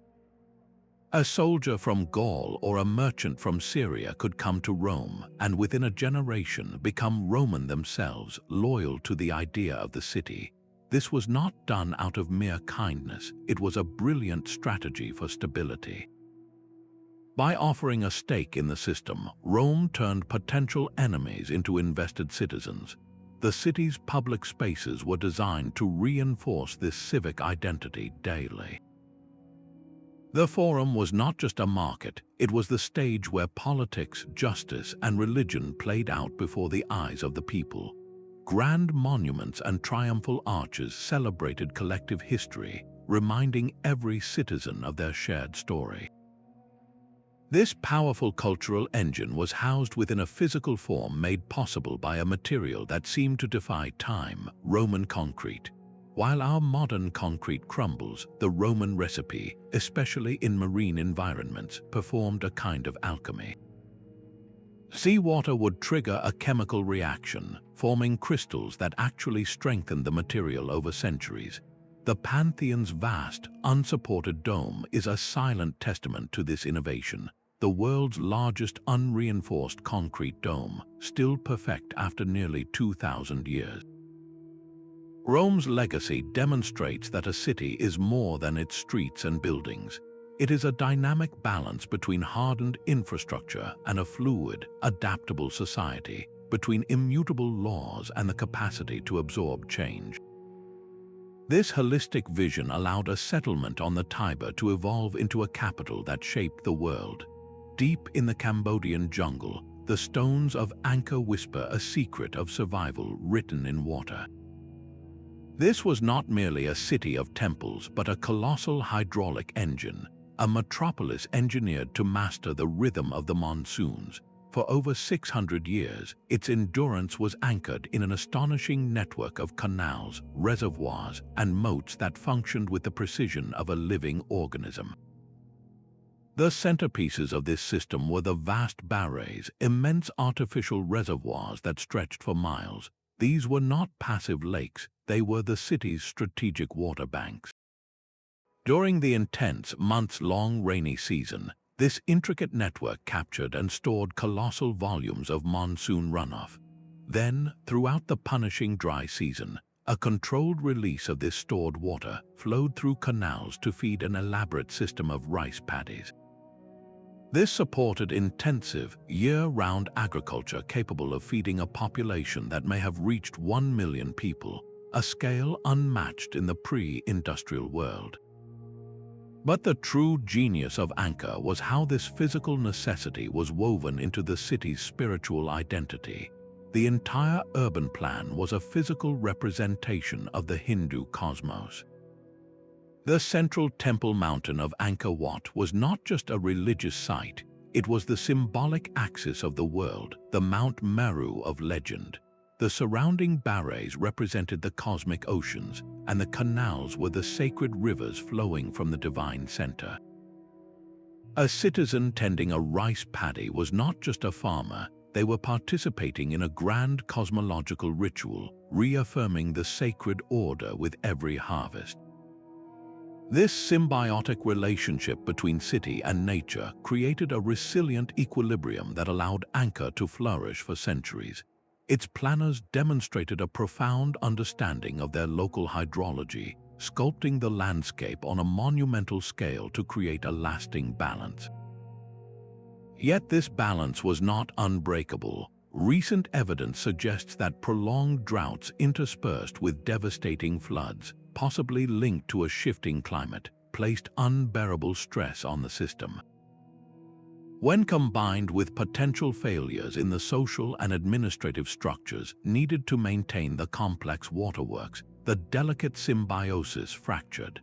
A soldier from Gaul or a merchant from Syria could come to Rome and within a generation become Roman themselves, loyal to the idea of the city. This was not done out of mere kindness, it was a brilliant strategy for stability. By offering a stake in the system, Rome turned potential enemies into invested citizens. The city's public spaces were designed to reinforce this civic identity daily. The Forum was not just a market, it was the stage where politics, justice, and religion played out before the eyes of the people. Grand monuments and triumphal arches celebrated collective history, reminding every citizen of their shared story. This powerful cultural engine was housed within a physical form made possible by a material that seemed to defy time, Roman concrete. While our modern concrete crumbles, the Roman recipe, especially in marine environments, performed a kind of alchemy. Seawater would trigger a chemical reaction, forming crystals that actually strengthened the material over centuries. The Pantheon's vast, unsupported dome is a silent testament to this innovation, the world's largest unreinforced concrete dome, still perfect after nearly 2,000 years. Rome's legacy demonstrates that a city is more than its streets and buildings. It is a dynamic balance between hardened infrastructure and a fluid, adaptable society, between immutable laws and the capacity to absorb change. This holistic vision allowed a settlement on the Tiber to evolve into a capital that shaped the world. Deep in the Cambodian jungle, the stones of Angkor whisper a secret of survival written in water. This was not merely a city of temples, but a colossal hydraulic engine, a metropolis engineered to master the rhythm of the monsoons. For over 600 years, its endurance was anchored in an astonishing network of canals, reservoirs, and moats that functioned with the precision of a living organism. The centerpieces of this system were the vast Barays, immense artificial reservoirs that stretched for miles. These were not passive lakes, they were the city's strategic water banks. During the intense, months-long rainy season, this intricate network captured and stored colossal volumes of monsoon runoff. Then, throughout the punishing dry season, a controlled release of this stored water flowed through canals to feed an elaborate system of rice paddies. This supported intensive, year-round agriculture capable of feeding a population that may have reached 1 million people, a scale unmatched in the pre-industrial world. But the true genius of Angkor was how this physical necessity was woven into the city's spiritual identity. The entire urban plan was a physical representation of the Hindu cosmos. The central temple mountain of Angkor Wat was not just a religious site, it was the symbolic axis of the world, the Mount Meru of legend. The surrounding Barays represented the cosmic oceans, and the canals were the sacred rivers flowing from the divine center. A citizen tending a rice paddy was not just a farmer, they were participating in a grand cosmological ritual, reaffirming the sacred order with every harvest. This symbiotic relationship between city and nature created a resilient equilibrium that allowed Angkor to flourish for centuries. Its planners demonstrated a profound understanding of their local hydrology, sculpting the landscape on a monumental scale to create a lasting balance. Yet this balance was not unbreakable. Recent evidence suggests that prolonged droughts interspersed with devastating floods, possibly linked to a shifting climate, placed unbearable stress on the system. When combined with potential failures in the social and administrative structures needed to maintain the complex waterworks, the delicate symbiosis fractured.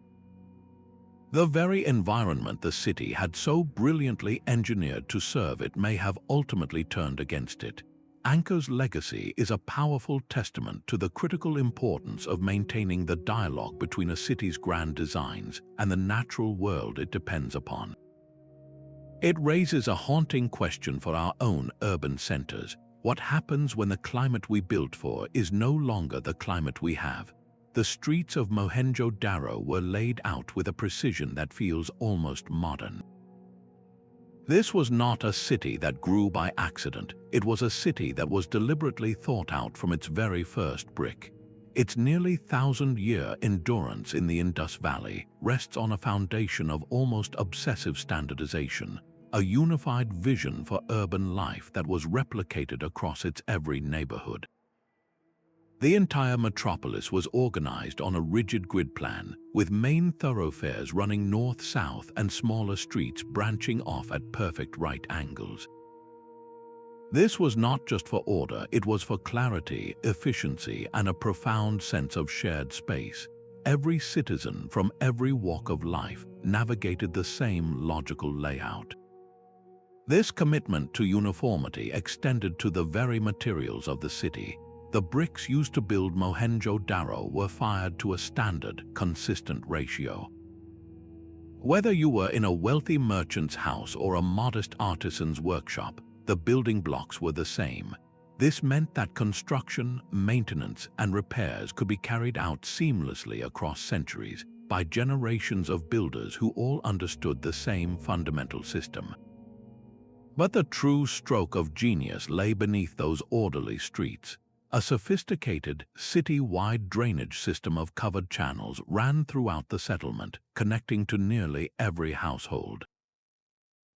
The very environment the city had so brilliantly engineered to serve it may have ultimately turned against it. Angkor's legacy is a powerful testament to the critical importance of maintaining the dialogue between a city's grand designs and the natural world it depends upon. It raises a haunting question for our own urban centers. What happens when the climate we built for is no longer the climate we have? The streets of Mohenjo-Daro were laid out with a precision that feels almost modern. This was not a city that grew by accident. It was a city that was deliberately thought out from its very first brick. Its nearly 1,000-year endurance in the Indus Valley rests on a foundation of almost obsessive standardization, a unified vision for urban life that was replicated across its every neighborhood. The entire metropolis was organized on a rigid grid plan, with main thoroughfares running north-south and smaller streets branching off at perfect right angles. This was not just for order, it was for clarity, efficiency, and a profound sense of shared space. Every citizen from every walk of life navigated the same logical layout. This commitment to uniformity extended to the very materials of the city. The bricks used to build Mohenjo-Daro were fired to a standard, consistent ratio. Whether you were in a wealthy merchant's house or a modest artisan's workshop, the building blocks were the same. This meant that construction, maintenance, and repairs could be carried out seamlessly across centuries by generations of builders who all understood the same fundamental system. But the true stroke of genius lay beneath those orderly streets. A sophisticated, city-wide drainage system of covered channels ran throughout the settlement, connecting to nearly every household.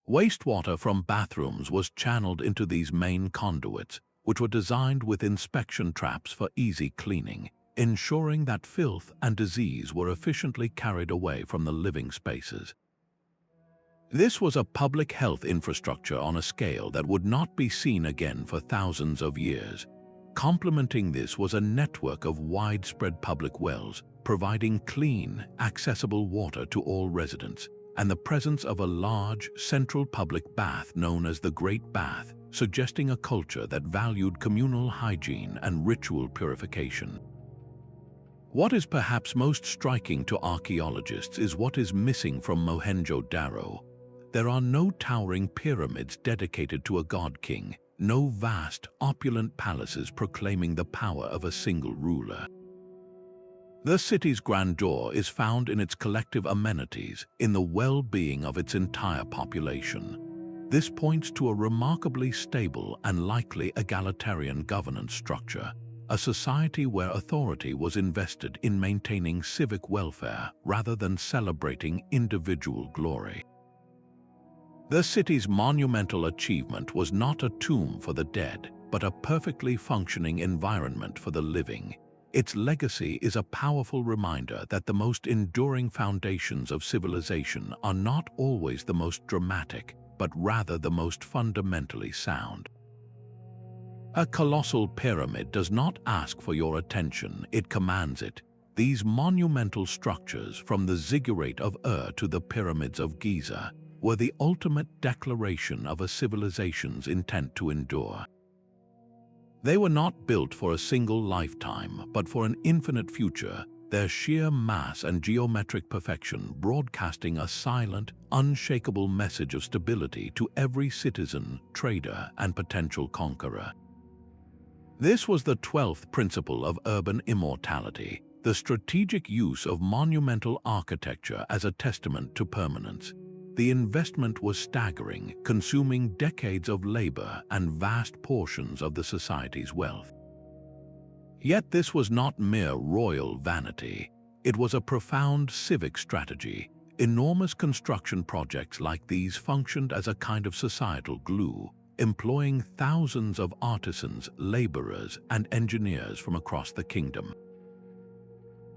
Wastewater from bathrooms was channeled into these main conduits, which were designed with inspection traps for easy cleaning, ensuring that filth and disease were efficiently carried away from the living spaces. This was a public health infrastructure on a scale that would not be seen again for thousands of years. Complementing this was a network of widespread public wells, providing clean, accessible water to all residents, and the presence of a large, central public bath known as the Great Bath, suggesting a culture that valued communal hygiene and ritual purification. What is perhaps most striking to archaeologists is what is missing from Mohenjo-Daro. There are no towering pyramids dedicated to a god-king, no vast, opulent palaces proclaiming the power of a single ruler. The city's grandeur is found in its collective amenities, in the well-being of its entire population. This points to a remarkably stable and likely egalitarian governance structure, a society where authority was invested in maintaining civic welfare rather than celebrating individual glory. The city's monumental achievement was not a tomb for the dead, but a perfectly functioning environment for the living. Its legacy is a powerful reminder that the most enduring foundations of civilization are not always the most dramatic, but rather the most fundamentally sound. A colossal pyramid does not ask for your attention, it commands it. These monumental structures, from the ziggurat of Ur to the pyramids of Giza, were the ultimate declaration of a civilization's intent to endure. They were not built for a single lifetime, but for an infinite future, their sheer mass and geometric perfection broadcasting a silent, unshakable message of stability to every citizen, trader, and potential conqueror. This was the 12th principle of urban immortality, the strategic use of monumental architecture as a testament to permanence. The investment was staggering, consuming decades of labor and vast portions of the society's wealth. Yet this was not mere royal vanity. It was a profound civic strategy. Enormous construction projects like these functioned as a kind of societal glue, employing thousands of artisans, laborers, and engineers from across the kingdom.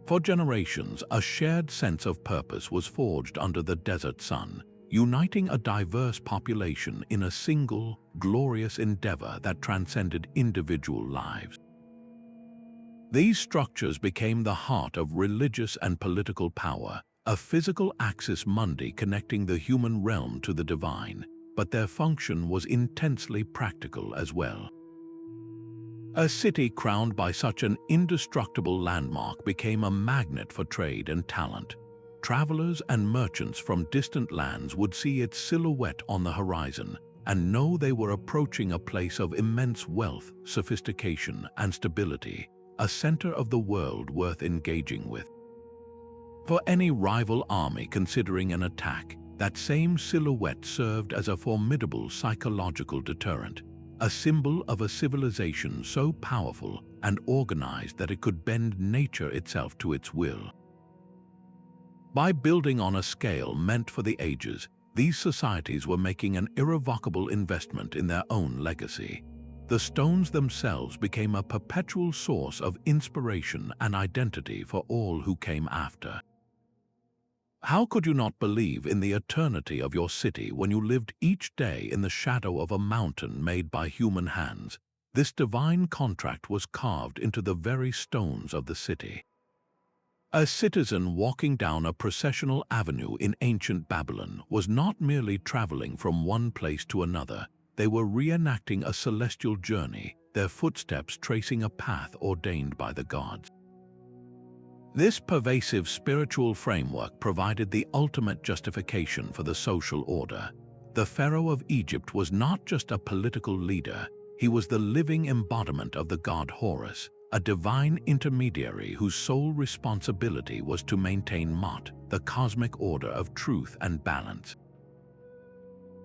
For generations, a shared sense of purpose was forged under the desert sun, uniting a diverse population in a single, glorious endeavor that transcended individual lives. These structures became the heart of religious and political power, a physical axis mundi connecting the human realm to the divine, but their function was intensely practical as well. A city crowned by such an indestructible landmark became a magnet for trade and talent. Travelers and merchants from distant lands would see its silhouette on the horizon and know they were approaching a place of immense wealth, sophistication, and stability, a center of the world worth engaging with. For any rival army considering an attack, that same silhouette served as a formidable psychological deterrent, a symbol of a civilization so powerful and organized that it could bend nature itself to its will. By building on a scale meant for the ages, these societies were making an irrevocable investment in their own legacy. The stones themselves became a perpetual source of inspiration and identity for all who came after. How could you not believe in the eternity of your city when you lived each day in the shadow of a mountain made by human hands? This divine contract was carved into the very stones of the city. A citizen walking down a processional avenue in ancient Babylon was not merely traveling from one place to another. They were reenacting a celestial journey, their footsteps tracing a path ordained by the gods. This pervasive spiritual framework provided the ultimate justification for the social order. The Pharaoh of Egypt was not just a political leader, he was the living embodiment of the god Horus, a divine intermediary whose sole responsibility was to maintain Mot, the cosmic order of truth and balance.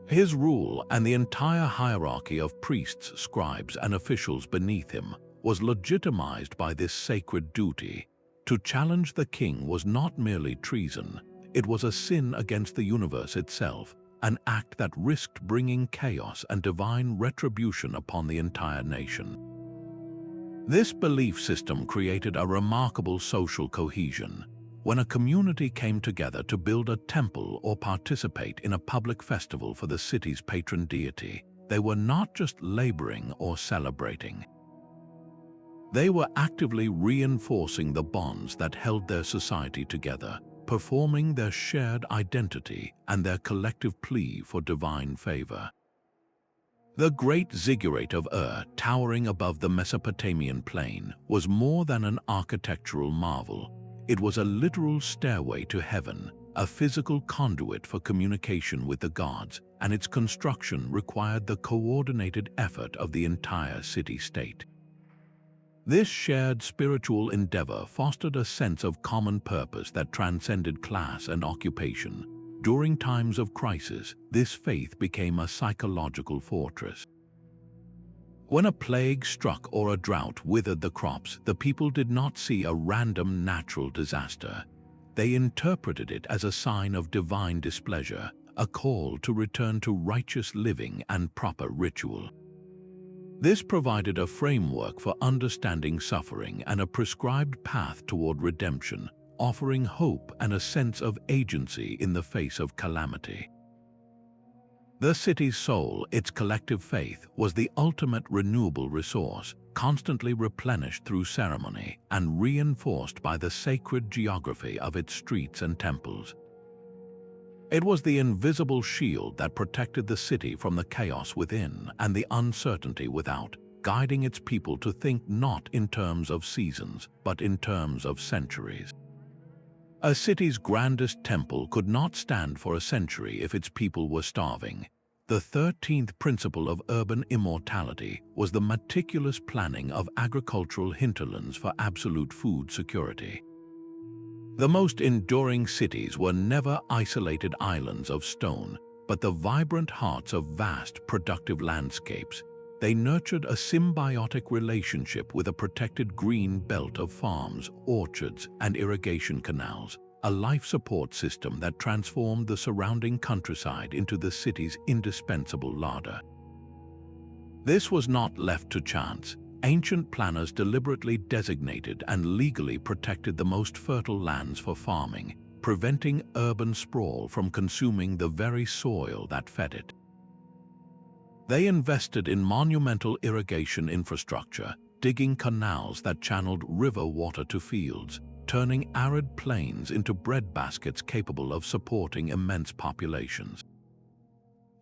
His rule and the entire hierarchy of priests, scribes, and officials beneath him was legitimized by this sacred duty. To challenge the king was not merely treason, it was a sin against the universe itself, an act that risked bringing chaos and divine retribution upon the entire nation. This belief system created a remarkable social cohesion. When a community came together to build a temple or participate in a public festival for the city's patron deity, they were not just laboring or celebrating. They were actively reinforcing the bonds that held their society together, performing their shared identity and their collective plea for divine favor. The great ziggurat of Ur, towering above the Mesopotamian plain, was more than an architectural marvel. It was a literal stairway to heaven, a physical conduit for communication with the gods, and its construction required the coordinated effort of the entire city-state. This shared spiritual endeavor fostered a sense of common purpose that transcended class and occupation. During times of crisis, this faith became a psychological fortress. When a plague struck or a drought withered the crops, the people did not see a random natural disaster. They interpreted it as a sign of divine displeasure, a call to return to righteous living and proper ritual. This provided a framework for understanding suffering and a prescribed path toward redemption, offering hope and a sense of agency in the face of calamity. The city's soul, its collective faith, was the ultimate renewable resource, constantly replenished through ceremony and reinforced by the sacred geography of its streets and temples. It was the invisible shield that protected the city from the chaos within and the uncertainty without, guiding its people to think not in terms of seasons, but in terms of centuries. A city's grandest temple could not stand for a century if its people were starving. The 13th principle of urban immortality was the meticulous planning of agricultural hinterlands for absolute food security. The most enduring cities were never isolated islands of stone, but the vibrant hearts of vast, productive landscapes. They nurtured a symbiotic relationship with a protected green belt of farms, orchards, and irrigation canals, a life support system that transformed the surrounding countryside into the city's indispensable larder. This was not left to chance. Ancient planners deliberately designated and legally protected the most fertile lands for farming, preventing urban sprawl from consuming the very soil that fed it. They invested in monumental irrigation infrastructure, digging canals that channeled river water to fields, turning arid plains into breadbaskets capable of supporting immense populations.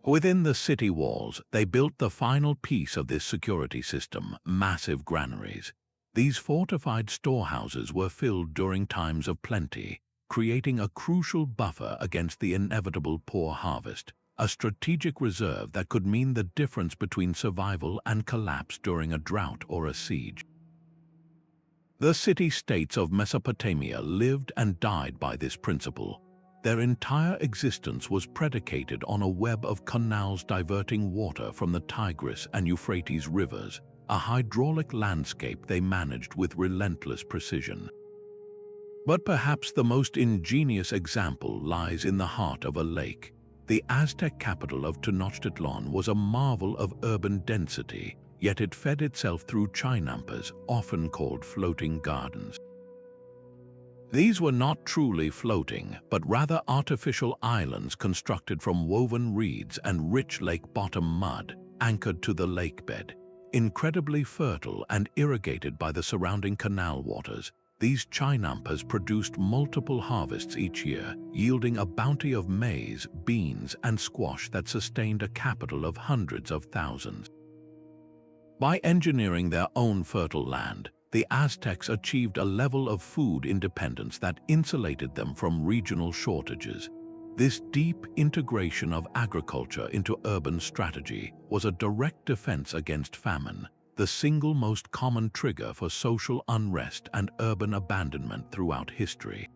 Within the city walls, they built the final piece of this security system, massive granaries. These fortified storehouses were filled during times of plenty, creating a crucial buffer against the inevitable poor harvest, a strategic reserve that could mean the difference between survival and collapse during a drought or a siege. The city-states of Mesopotamia lived and died by this principle. Their entire existence was predicated on a web of canals diverting water from the Tigris and Euphrates rivers, a hydraulic landscape they managed with relentless precision. But perhaps the most ingenious example lies in the heart of a lake. The Aztec capital of Tenochtitlan was a marvel of urban density, yet it fed itself through chinampas, often called floating gardens. These were not truly floating, but rather artificial islands constructed from woven reeds and rich lake-bottom mud, anchored to the lakebed. Incredibly fertile and irrigated by the surrounding canal waters, these chinampas produced multiple harvests each year, yielding a bounty of maize, beans, and squash that sustained a capital of hundreds of thousands. By engineering their own fertile land, the Aztecs achieved a level of food independence that insulated them from regional shortages. This deep integration of agriculture into urban strategy was a direct defense against famine, the single most common trigger for social unrest and urban abandonment throughout history.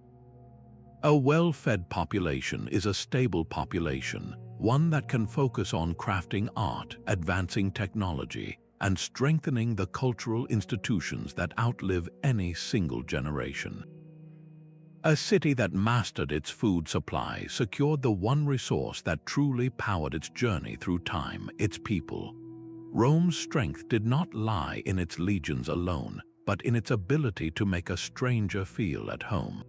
A well-fed population is a stable population, one that can focus on crafting art, advancing technology, and strengthening the cultural institutions that outlive any single generation. A city that mastered its food supply secured the one resource that truly powered its journey through time, its people. Rome's strength did not lie in its legions alone, but in its ability to make a stranger feel at home.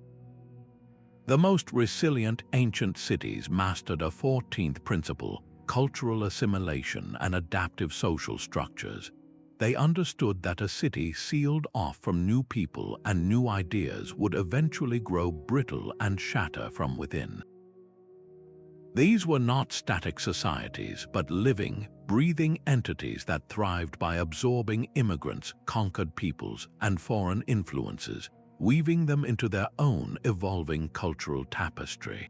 The most resilient ancient cities mastered a 14th principle: cultural assimilation and adaptive social structures. They understood that a city sealed off from new people and new ideas would eventually grow brittle and shatter from within. These were not static societies, but living, breathing entities that thrived by absorbing immigrants, conquered peoples, and foreign influences, weaving them into their own evolving cultural tapestry.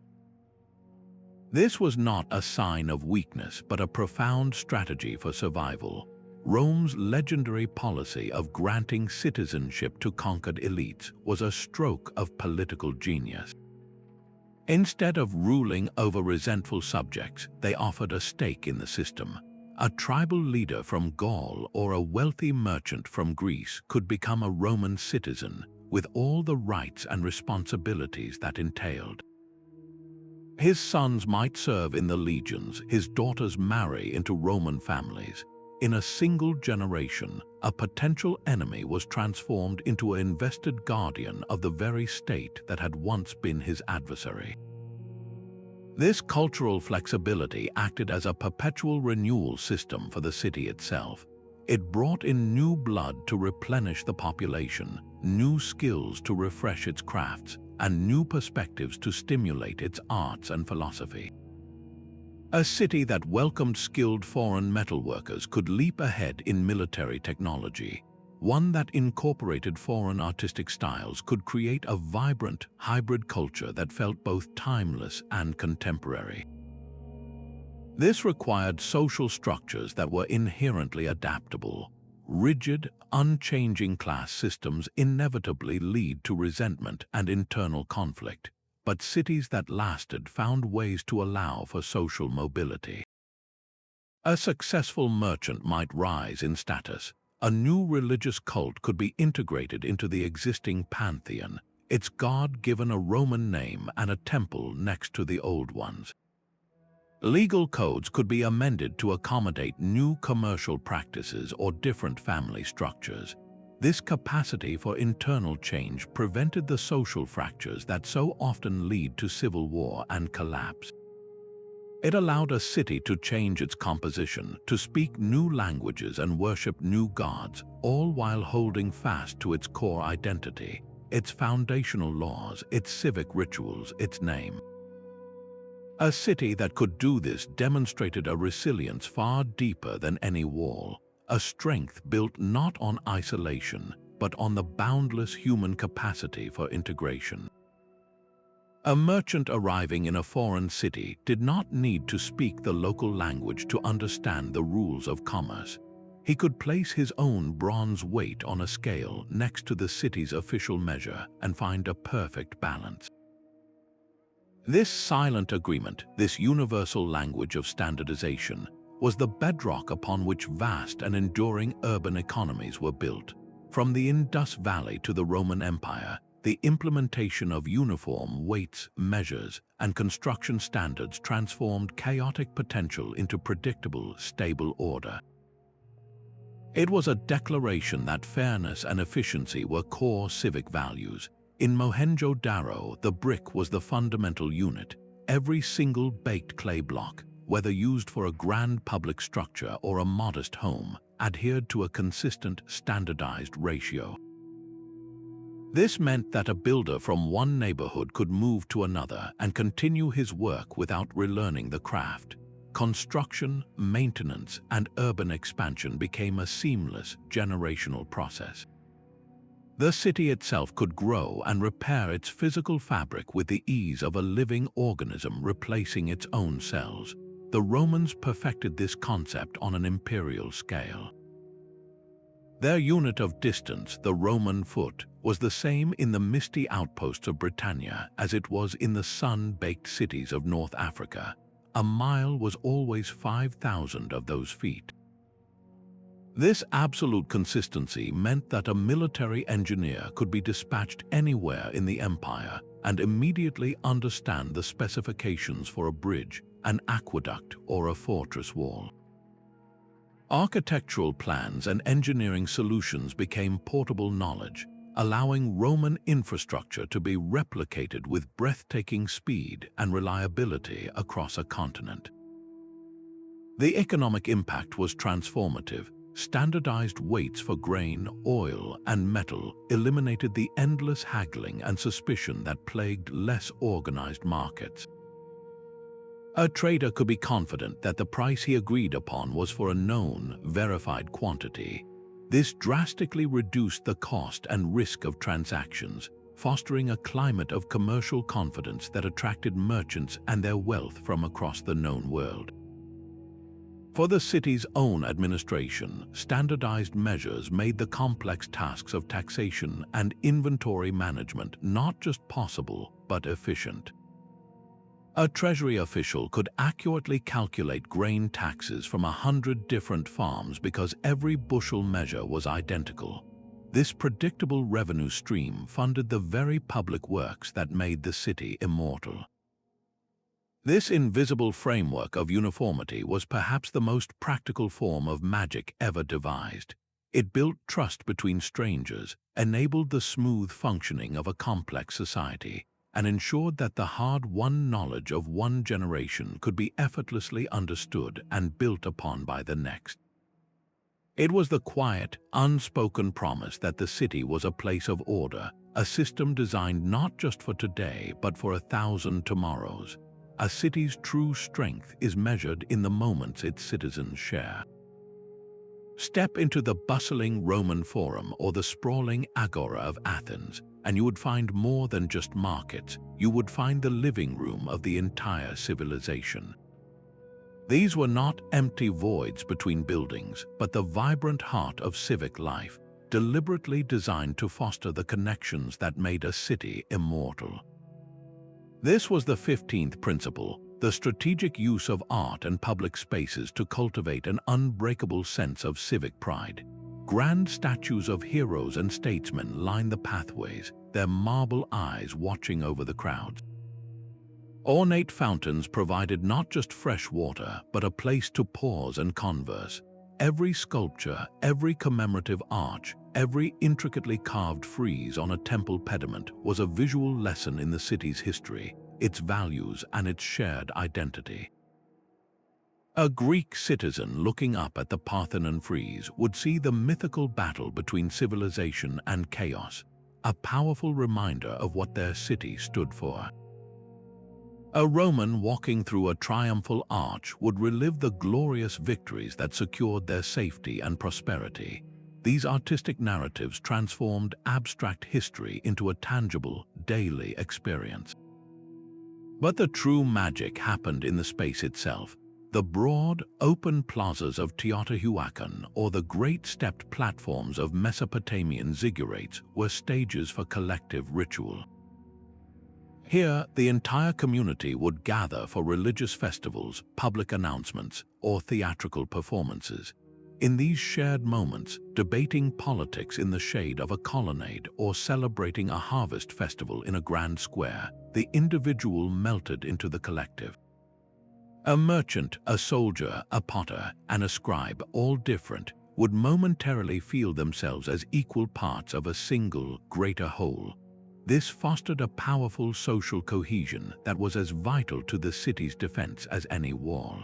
This was not a sign of weakness, but a profound strategy for survival. Rome's legendary policy of granting citizenship to conquered elites was a stroke of political genius. Instead of ruling over resentful subjects, they offered a stake in the system. A tribal leader from Gaul or a wealthy merchant from Greece could become a Roman citizen, with all the rights and responsibilities that entailed. His sons might serve in the legions, his daughters marry into Roman families. In a single generation, a potential enemy was transformed into an invested guardian of the very state that had once been his adversary. This cultural flexibility acted as a perpetual renewal system for the city itself. It brought in new blood to replenish the population, new skills to refresh its crafts, and new perspectives to stimulate its arts and philosophy. A city that welcomed skilled foreign metalworkers could leap ahead in military technology. One that incorporated foreign artistic styles could create a vibrant, hybrid culture that felt both timeless and contemporary. This required social structures that were inherently adaptable. Rigid, unchanging class systems inevitably lead to resentment and internal conflict, but cities that lasted found ways to allow for social mobility. A successful merchant might rise in status. A new religious cult could be integrated into the existing pantheon, its god given a Roman name and a temple next to the old ones. Legal codes could be amended to accommodate new commercial practices or different family structures. This capacity for internal change prevented the social fractures that so often lead to civil war and collapse. It allowed a city to change its composition, to speak new languages and worship new gods, all while holding fast to its core identity, its foundational laws, its civic rituals, its name. A city that could do this demonstrated a resilience far deeper than any wall, a strength built not on isolation, but on the boundless human capacity for integration. A merchant arriving in a foreign city did not need to speak the local language to understand the rules of commerce. He could place his own bronze weight on a scale next to the city's official measure and find a perfect balance. This silent agreement, this universal language of standardization, was the bedrock upon which vast and enduring urban economies were built. From the Indus Valley to the Roman Empire, the implementation of uniform weights, measures, and construction standards transformed chaotic potential into predictable, stable order. It was a declaration that fairness and efficiency were core civic values. In Mohenjo-Daro, the brick was the fundamental unit. Every single baked clay block, whether used for a grand public structure or a modest home, adhered to a consistent, standardized ratio. This meant that a builder from one neighborhood could move to another and continue his work without relearning the craft. Construction, maintenance, and urban expansion became a seamless, generational process. The city itself could grow and repair its physical fabric with the ease of a living organism replacing its own cells. The Romans perfected this concept on an imperial scale. Their unit of distance, the Roman foot, was the same in the misty outposts of Britannia as it was in the sun-baked cities of North Africa. A mile was always 5,000 of those feet. This absolute consistency meant that a military engineer could be dispatched anywhere in the empire and immediately understand the specifications for a bridge, an aqueduct, or a fortress wall. Architectural plans and engineering solutions became portable knowledge, allowing Roman infrastructure to be replicated with breathtaking speed and reliability across a continent. The economic impact was transformative. Standardized weights for grain, oil, and metal eliminated the endless haggling and suspicion that plagued less organized markets. A trader could be confident that the price he agreed upon was for a known, verified quantity. This drastically reduced the cost and risk of transactions, fostering a climate of commercial confidence that attracted merchants and their wealth from across the known world. For the city's own administration, standardized measures made the complex tasks of taxation and inventory management not just possible, but efficient. A treasury official could accurately calculate grain taxes from 100 different farms because every bushel measure was identical. This predictable revenue stream funded the very public works that made the city immortal. This invisible framework of uniformity was perhaps the most practical form of magic ever devised. It built trust between strangers, enabled the smooth functioning of a complex society, and ensured that the hard-won knowledge of one generation could be effortlessly understood and built upon by the next. It was the quiet, unspoken promise that the city was a place of order, a system designed not just for today but for 1,000 tomorrows. A city's true strength is measured in the moments its citizens share. Step into the bustling Roman Forum or the sprawling Agora of Athens, and you would find more than just markets. You would find the living room of the entire civilization. These were not empty voids between buildings, but the vibrant heart of civic life, deliberately designed to foster the connections that made a city immortal. This was the 15th principle, the strategic use of art and public spaces to cultivate an unbreakable sense of civic pride. Grand statues of heroes and statesmen line the pathways, their marble eyes watching over the crowds. Ornate fountains provided not just fresh water, but a place to pause and converse. Every sculpture, every commemorative arch, every intricately carved frieze on a temple pediment was a visual lesson in the city's history, its values, and its shared identity. A Greek citizen looking up at the Parthenon frieze would see the mythical battle between civilization and chaos, a powerful reminder of what their city stood for. A Roman walking through a triumphal arch would relive the glorious victories that secured their safety and prosperity. These artistic narratives transformed abstract history into a tangible, daily experience. But the true magic happened in the space itself. The broad, open plazas of Teotihuacan or the great stepped platforms of Mesopotamian ziggurats were stages for collective ritual. Here, the entire community would gather for religious festivals, public announcements, or theatrical performances. In these shared moments, debating politics in the shade of a colonnade or celebrating a harvest festival in a grand square, the individual melted into the collective. A merchant, a soldier, a potter, and a scribe, all different, would momentarily feel themselves as equal parts of a single, greater whole. This fostered a powerful social cohesion that was as vital to the city's defense as any wall.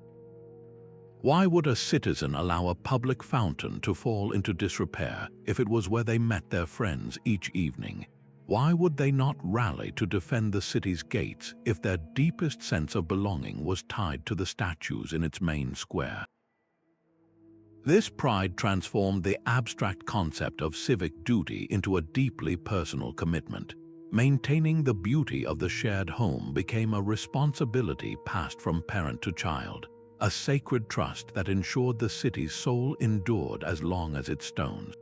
Why would a citizen allow a public fountain to fall into disrepair if it was where they met their friends each evening? Why would they not rally to defend the city's gates if their deepest sense of belonging was tied to the statues in its main square? This pride transformed the abstract concept of civic duty into a deeply personal commitment. Maintaining the beauty of the shared home became a responsibility passed from parent to child, a sacred trust that ensured the city's soul endured as long as its stones.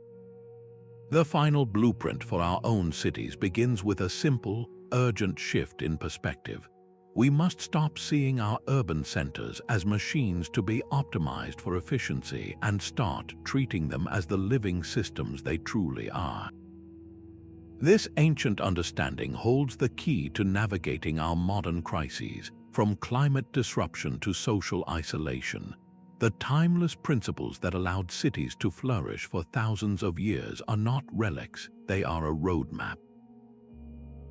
The final blueprint for our own cities begins with a simple, urgent shift in perspective. We must stop seeing our urban centers as machines to be optimized for efficiency and start treating them as the living systems they truly are. This ancient understanding holds the key to navigating our modern crises, from climate disruption to social isolation. The timeless principles that allowed cities to flourish for thousands of years are not relics, they are a roadmap.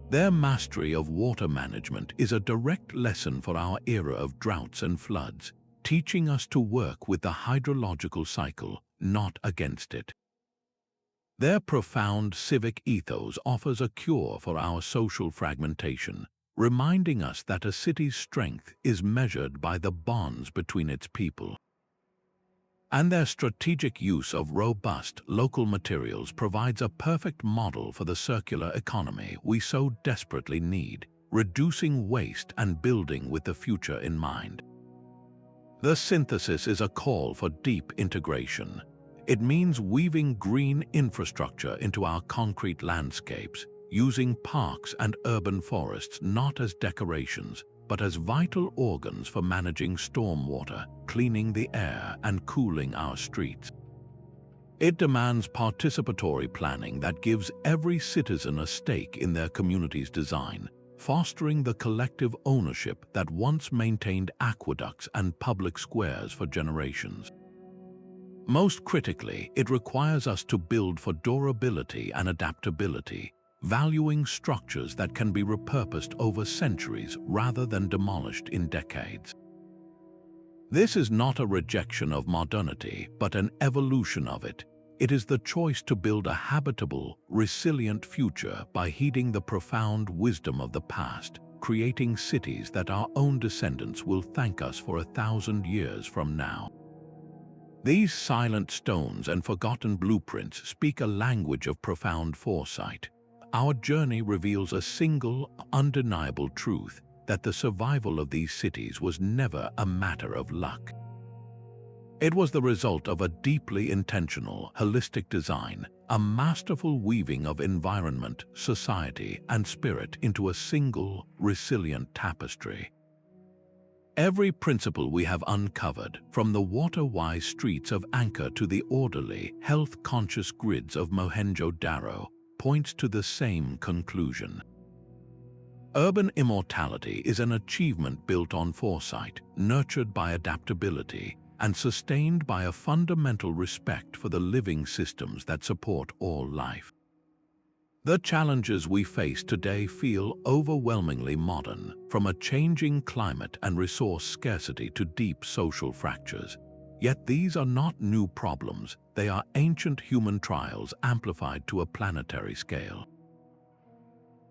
Their mastery of water management is a direct lesson for our era of droughts and floods, teaching us to work with the hydrological cycle, not against it. Their profound civic ethos offers a cure for our social fragmentation, reminding us that a city's strength is measured by the bonds between its people. And their strategic use of robust, local materials provides a perfect model for the circular economy we so desperately need, reducing waste and building with the future in mind. The synthesis is a call for deep integration. It means weaving green infrastructure into our concrete landscapes, using parks and urban forests not as decorations, but as vital organs for managing stormwater, cleaning the air, and cooling our streets. It demands participatory planning that gives every citizen a stake in their community's design, fostering the collective ownership that once maintained aqueducts and public squares for generations. Most critically, it requires us to build for durability and adaptability. valuing structures that can be repurposed over centuries rather than demolished in decades. This is not a rejection of modernity, but an evolution of it. It is the choice to build a habitable, resilient future by heeding the profound wisdom of the past, creating cities that our own descendants will thank us for 1,000 years from now. These silent stones and forgotten blueprints speak a language of profound foresight. Our journey reveals a single, undeniable truth: that the survival of these cities was never a matter of luck. It was the result of a deeply intentional, holistic design, a masterful weaving of environment, society, and spirit into a single, resilient tapestry. Every principle we have uncovered, from the water-wise streets of Angkor to the orderly, health-conscious grids of Mohenjo-Daro, points to the same conclusion. Urban immortality is an achievement built on foresight, nurtured by adaptability, and sustained by a fundamental respect for the living systems that support all life. The challenges we face today feel overwhelmingly modern, from a changing climate and resource scarcity to deep social fractures. Yet these are not new problems, they are ancient human trials amplified to a planetary scale.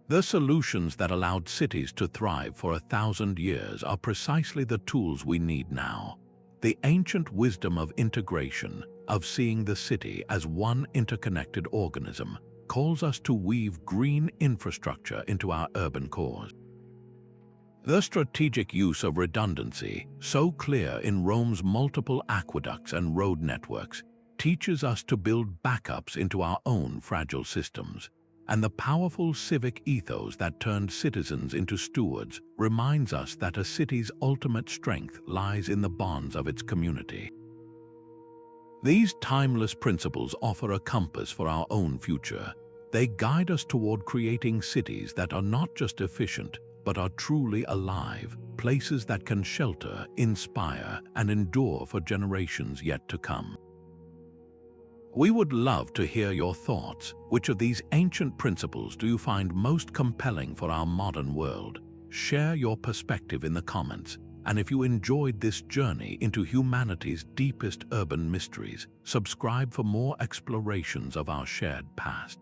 The solutions that allowed cities to thrive for 1,000 years are precisely the tools we need now. The ancient wisdom of integration, of seeing the city as one interconnected organism, calls us to weave green infrastructure into our urban cores. The strategic use of redundancy, so clear in Rome's multiple aqueducts and road networks, teaches us to build backups into our own fragile systems. And the powerful civic ethos that turned citizens into stewards reminds us that a city's ultimate strength lies in the bonds of its community. These timeless principles offer a compass for our own future. They guide us toward creating cities that are not just efficient, but are truly alive, places that can shelter, inspire, and endure for generations yet to come. We would love to hear your thoughts. Which of these ancient principles do you find most compelling for our modern world? Share your perspective in the comments. And if you enjoyed this journey into humanity's deepest urban mysteries, subscribe for more explorations of our shared past.